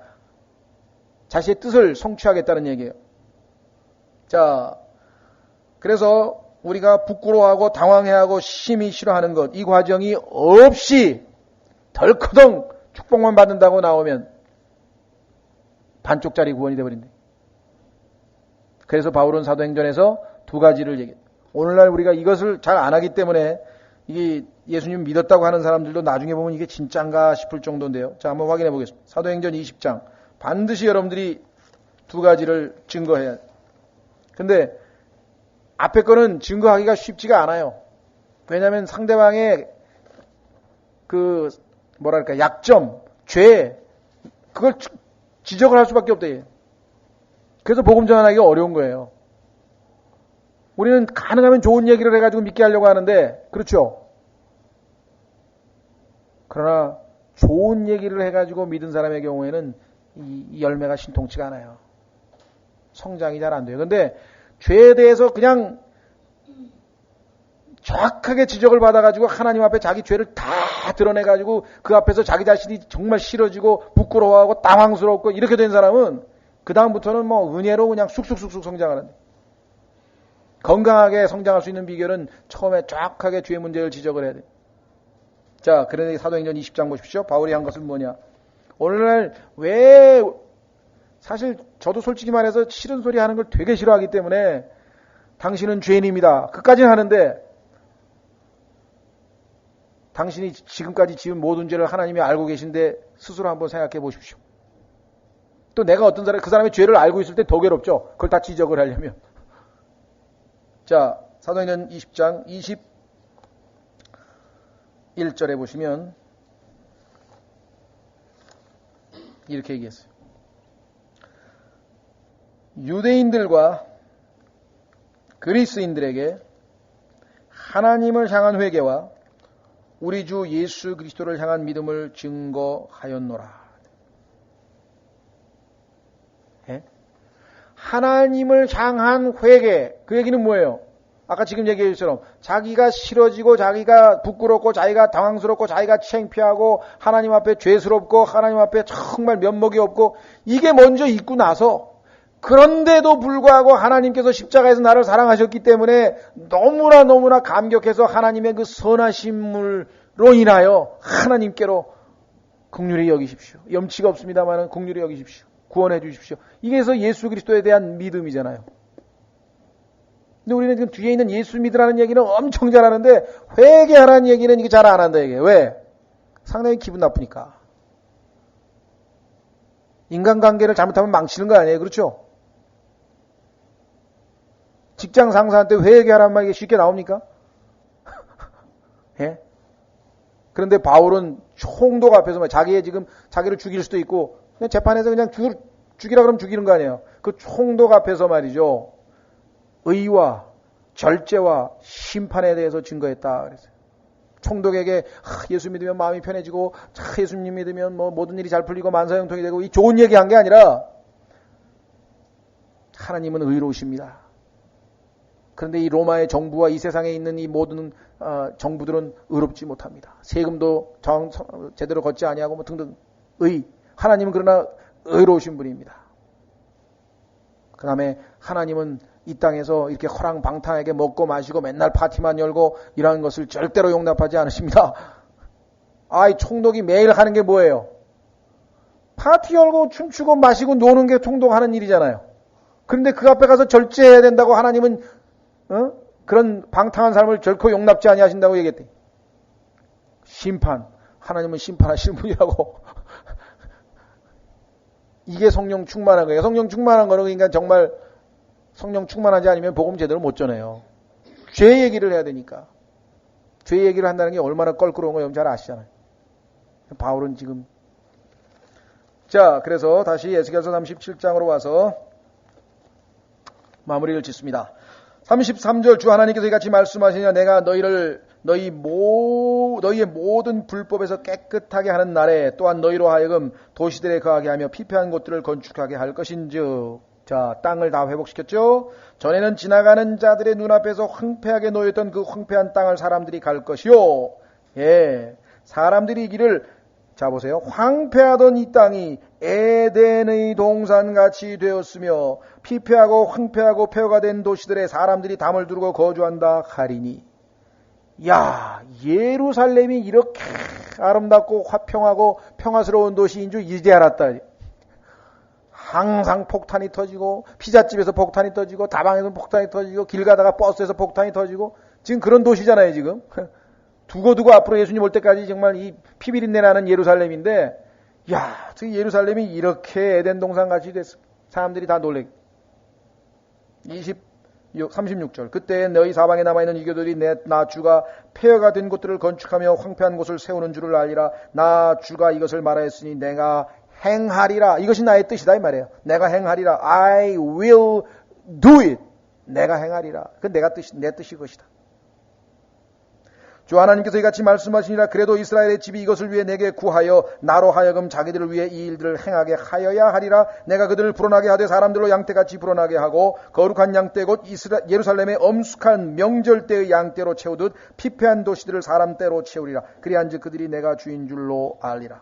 자신의 뜻을 성취하겠다는 얘기예요. 자, 그래서 우리가 부끄러워하고 당황해하고 심히 싫어하는 것, 이 과정이 없이 덜커덩 축복만 받는다고 나오면 반쪽짜리 구원이 되어버린다. 그래서 바울은 사도행전에서 두 가지를 얘기해요. 오늘날 우리가 이것을 잘 안 하기 때문에 이게 예수님 믿었다고 하는 사람들도 나중에 보면 이게 진짠가 싶을 정도인데요. 자, 한번 확인해 보겠습니다. 사도행전 20장. 반드시 여러분들이 두 가지를 증거해야 해요. 근데 앞에 거는 증거하기가 쉽지가 않아요. 왜냐하면 상대방의 그 뭐랄까 약점, 죄 그걸 지적을 할 수밖에 없대요. 그래서 복음 전하기가 어려운 거예요. 우리는 가능하면 좋은 얘기를 해가지고 믿게 하려고 하는데 그렇죠. 그러나 좋은 얘기를 해가지고 믿은 사람의 경우에는 이 열매가 신통치가 않아요. 성장이 잘 안 돼요. 그런데 죄에 대해서 그냥 정확하게 지적을 받아가지고 하나님 앞에 자기 죄를 다 드러내가지고 그 앞에서 자기 자신이 정말 싫어지고 부끄러워하고 당황스럽고 이렇게 된 사람은 그 다음부터는 뭐 은혜로 그냥 쑥쑥쑥쑥 성장하는데 건강하게 성장할 수 있는 비결은 처음에 정확하게 죄의 문제를 지적을 해야 돼요. 자, 그런데 사도행전 20장 보십시오. 바울이 한 것은 뭐냐? 오늘날 왜 사실 저도 솔직히 말해서 싫은 소리 하는 걸 되게 싫어하기 때문에 당신은 죄인입니다. 그까지는 하는데 당신이 지금까지 지은 모든 죄를 하나님이 알고 계신데 스스로 한번 생각해 보십시오. 또 내가 어떤 사람, 그 사람의 죄를 알고 있을 때 더 괴롭죠. 그걸 다 지적을 하려면. 자, 사도행전 20장 21절에 보시면 이렇게 얘기했어요. 유대인들과 그리스인들에게 하나님을 향한 회개와 우리 주 예수 그리스도를 향한 믿음을 증거하였노라. 예? 하나님을 향한 회개, 그 얘기는 뭐예요? 아까 지금 얘기한 것처럼 자기가 싫어지고 자기가 부끄럽고 자기가 당황스럽고 자기가 창피하고 하나님 앞에 죄스럽고 하나님 앞에 정말 면목이 없고 이게 먼저 있고 나서 그런데도 불구하고 하나님께서 십자가에서 나를 사랑하셨기 때문에 너무나 감격해서 하나님의 그 선하심으로 인하여 하나님께로 긍휼히 여기십시오. 염치가 없습니다만 긍휼히 여기십시오. 구원해 주십시오. 이게 그래서 예수 그리스도에 대한 믿음이잖아요. 근데 우리는 지금 뒤에 있는 예수 믿으라는 얘기는 엄청 잘하는데 회개하라는 얘기는 이게 잘 안 한다 이게. 왜? 상당히 기분 나쁘니까. 인간관계를 잘못하면 망치는 거 아니에요. 그렇죠? 직장 상사한테 회개하라는 말이 쉽게 나옵니까? 예? 그런데 바울은 총독 앞에서 자기의 지금 자기를 죽일 수도 있고 그냥 재판에서 그냥 죽이라 그러면 죽이는 거 아니에요. 그 총독 앞에서 말이죠. 의와 절제와 심판에 대해서 증거했다 그랬어요. 총독에게 예수 믿으면 마음이 편해지고 예수님 믿으면 뭐 모든 일이 잘 풀리고 만사형통이 되고 이 좋은 얘기한 게 아니라 하나님은 의로우십니다. 그런데 이 로마의 정부와 이 세상에 있는 이 모든 정부들은 의롭지 못합니다. 세금도 제대로 걷지 아니하고 뭐 등등 하나님은 그러나 의로우신 분입니다. 그 다음에 하나님은 이 땅에서 이렇게 허랑방탕하게 먹고 마시고 맨날 파티만 열고 이러한 것을 절대로 용납하지 않으십니다. 이 총독이 매일 하는 게 뭐예요? 파티 열고 춤추고 마시고 노는 게 총독 하는 일이잖아요. 그런데 그 앞에 가서 절제해야 된다고 하나님은 그런 방탕한 삶을 결코 용납지 아니하신다고 얘기했대. 하나님은 심판하시는 분이라고. 이게 성령 충만한 거예요. 성령 충만한 거는 그러니까 정말 성령 충만하지 않으면 복음 제대로 못 전해요. 죄 얘기를 해야 되니까. 죄 얘기를 한다는 게 얼마나 껄끄러운 거 여러분 잘 아시잖아요. 바울은 지금 자, 그래서 다시 에스겔서 37장으로 와서 마무리를 짓습니다. 33절 주 하나님께서 이같이 말씀하시냐 내가 너희의 모든 불법에서 깨끗하게 하는 날에 또한 너희로 하여금 도시들에 거하게 하며 피폐한 곳들을 건축하게 할 것인즉. 자, 땅을 다 회복시켰죠. 전에는 지나가는 자들의 눈앞에서 황폐하게 놓였던 그 황폐한 땅을 사람들이 갈 것이요. 예, 사람들이 이 길을 자 보세요. 황폐하던 이 땅이 에덴의 동산같이 되었으며 피폐하고 황폐하고 폐허가 된 도시들에 사람들이 담을 두르고 거주한다 하리니. 야, 예루살렘이 이렇게 아름답고 화평하고 평화스러운 도시인 줄 이제 알았다. 항상 폭탄이 터지고 피자집에서 폭탄이 터지고 다방에서 폭탄이 터지고 길 가다가 버스에서 폭탄이 터지고 지금 그런 도시잖아요. 지금 두고 앞으로 예수님 올 때까지 정말 이 피비린내 나는 예루살렘인데 야, 예루살렘이 이렇게 에덴 동산같이 됐어. 사람들이 다 놀래. 36절 그때 너희 사방에 남아있는 이교들이 나 주가 폐허가 된 곳들을 건축하며 황폐한 곳을 세우는 줄을 알리라. 나 주가 이것을 말하였으니 내가 행하리라. 이것이 나의 뜻이다 이 말이에요. 내가 행하리라. I will do it. 내가 행하리라. 그건 내 뜻이 것이다. 주 하나님께서 이같이 말씀하시니라. 그래도 이스라엘의 집이 이것을 위해 내게 구하여 나로 하여금 자기들을 위해 이 일들을 행하게 하여야 하리라. 내가 그들을 불어나게 하되 사람들로 양떼같이 불어나게 하고 거룩한 양떼 곧 예루살렘의 엄숙한 명절 때의 양떼로 채우듯 피폐한 도시들을 사람 떼로 채우리라. 그리한즉 그들이 내가 주인 줄로 알리라.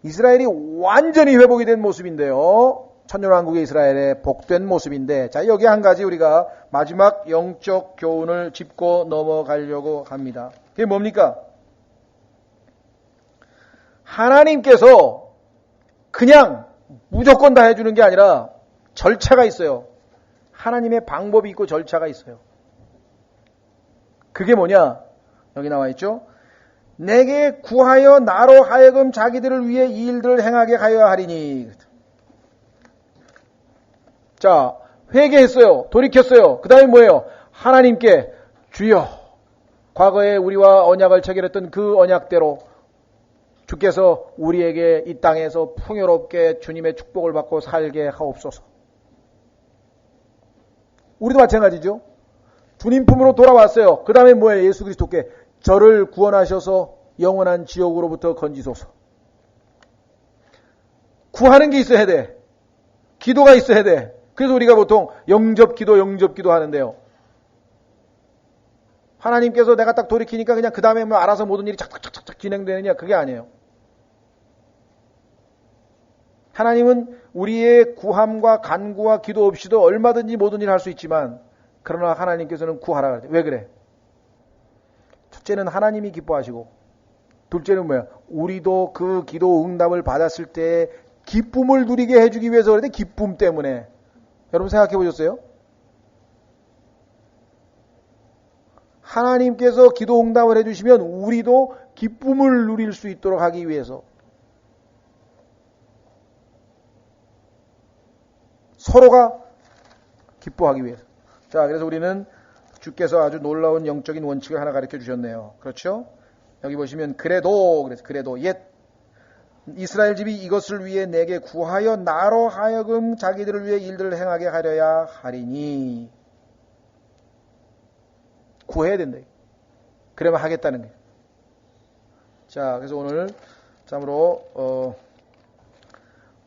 이스라엘이 완전히 회복이 된 모습인데요. 천년왕국의 이스라엘의 복된 모습인데, 자, 여기 한 가지 우리가 마지막 영적 교훈을 짚고 넘어가려고 합니다. 그게 뭡니까? 하나님께서 그냥 무조건 다 해주는 게 아니라 절차가 있어요. 하나님의 방법이 있고 절차가 있어요. 그게 뭐냐? 여기 나와 있죠? 내게 구하여 나로 하여금 자기들을 위해 이 일들을 행하게 하여 하리니. 자, 회개했어요. 돌이켰어요. 그 다음에 뭐예요? 하나님께 주여, 과거에 우리와 언약을 체결했던 그 언약대로 주께서 우리에게 이 땅에서 풍요롭게 주님의 축복을 받고 살게 하옵소서. 우리도 마찬가지죠. 주님 품으로 돌아왔어요. 그 다음에 뭐예요? 예수 그리스도께 저를 구원하셔서 영원한 지옥으로부터 건지소서. 구하는 게 있어야 돼. 기도가 있어야 돼. 그래서 우리가 보통 영접기도 하는데요. 하나님께서 내가 딱 돌이키니까 그냥 그 다음에 뭐 알아서 모든 일이 착착착착 진행되느냐, 그게 아니에요. 하나님은 우리의 구함과 간구와 기도 없이도 얼마든지 모든 일을 할 수 있지만, 그러나 하나님께서는 구하라 그러죠. 왜 그래? 첫째는 하나님이 기뻐하시고, 둘째는 뭐야? 우리도 그 기도 응답을 받았을 때 기쁨을 누리게 해주기 위해서 그런데 기쁨 때문에. 여러분 생각해 보셨어요? 하나님께서 기도 응답을 해주시면 우리도 기쁨을 누릴 수 있도록 하기 위해서, 서로가 기뻐하기 위해서. 자, 그래서 우리는 주께서 아주 놀라운 영적인 원칙을 하나 가르쳐 주셨네요. 그렇죠? 여기 보시면 그래도 옛 이스라엘 집이 이것을 위해 내게 구하여 나로 하여금 자기들을 위해 일들을 행하게 하려야 하리니. 구해야 된다. 그러면 하겠다는 거예요. 자, 그래서 오늘 참으로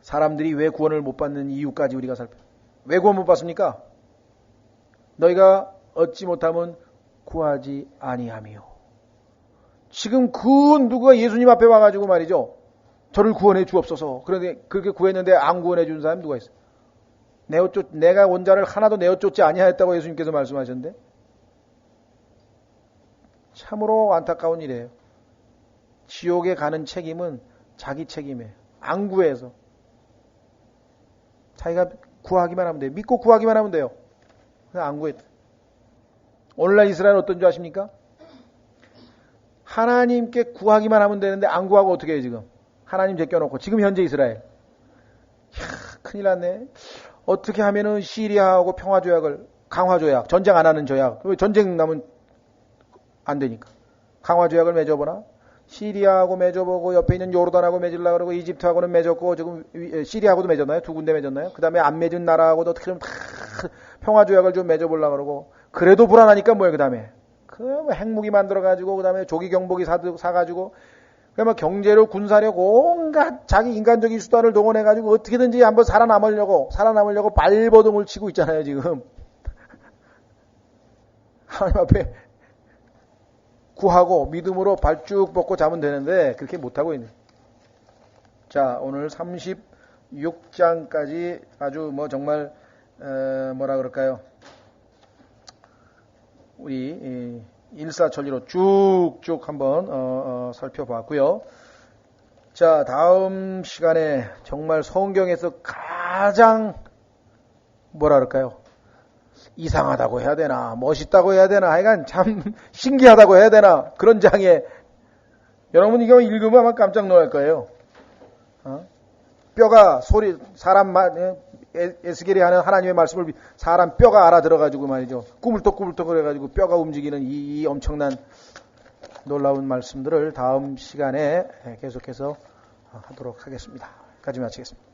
사람들이 왜 구원을 못 받는 이유까지 우리가 살펴요. 왜 구원 못 받습니까? 너희가 얻지 못하면 구하지 아니하며. 지금 그 누가 예수님 앞에 와가지고 말이죠. 저를 구원해 주옵소서. 그런데 그렇게 구했는데 안 구원해 준 사람이 누가 있어요? 내가 온 자를 하나도 내어 쫓지 아니하였다고 예수님께서 말씀하셨는데, 참으로 안타까운 일이에요. 지옥에 가는 책임은 자기 책임이에요. 안 구해서. 자기가 구하기만 하면 돼요. 믿고 구하기만 하면 돼요. 그냥 안 구했다. 오늘날 이스라엘은 어떤 줄 아십니까? 하나님께 구하기만 하면 되는데 안 구하고 어떻게 해요 지금? 하나님 제껴놓고. 지금 현재 이스라엘. 이야, 큰일 났네. 어떻게 하면은 시리아하고 평화조약을, 강화조약, 전쟁 안 하는 조약. 전쟁 나면 안 되니까. 강화조약을 맺어보나? 시리아하고 맺어보고 옆에 있는 요르단하고 맺으려고 그러고 이집트하고는 맺었고 지금 시리아하고도 맺었나요? 2군데 맺었나요? 그 다음에 안 맺은 나라하고도 어떻게 하면 다 평화조약을 좀 맺어보려고 그러고, 그래도 불안하니까 뭐예요 그 다음에? 핵무기 만들어가지고 그 다음에 조기 경보기 사가지고 그러면 경제력, 군사력, 온갖 자기 인간적인 수단을 동원해가지고 어떻게든지 한번 살아남으려고 발버둥을 치고 있잖아요 지금. 하나님 앞에 구하고 믿음으로 발 쭉 뻗고 자면 되는데 그렇게 못하고 있네. 자, 오늘 36장까지 아주 뭐 정말 뭐라 그럴까요? 우리 일사천리로 쭉쭉 한번 살펴봤고요. 자, 다음 시간에 정말 성경에서 가장 뭐라 그럴까요? 이상하다고 해야 되나, 멋있다고 해야 되나, 하여간 참 신기하다고 해야 되나, 그런 장에 여러분 이거 읽으면 아마 깜짝 놀랄 거예요. 뼈가 사람 에스겔이 하는 하나님의 말씀을 사람 뼈가 알아들어가지고 말이죠. 꾸물떡꾸물떡 그래가지고 뼈가 움직이는 이 엄청난 놀라운 말씀들을 다음 시간에 계속해서 하도록 하겠습니다. 여기까지 마치겠습니다.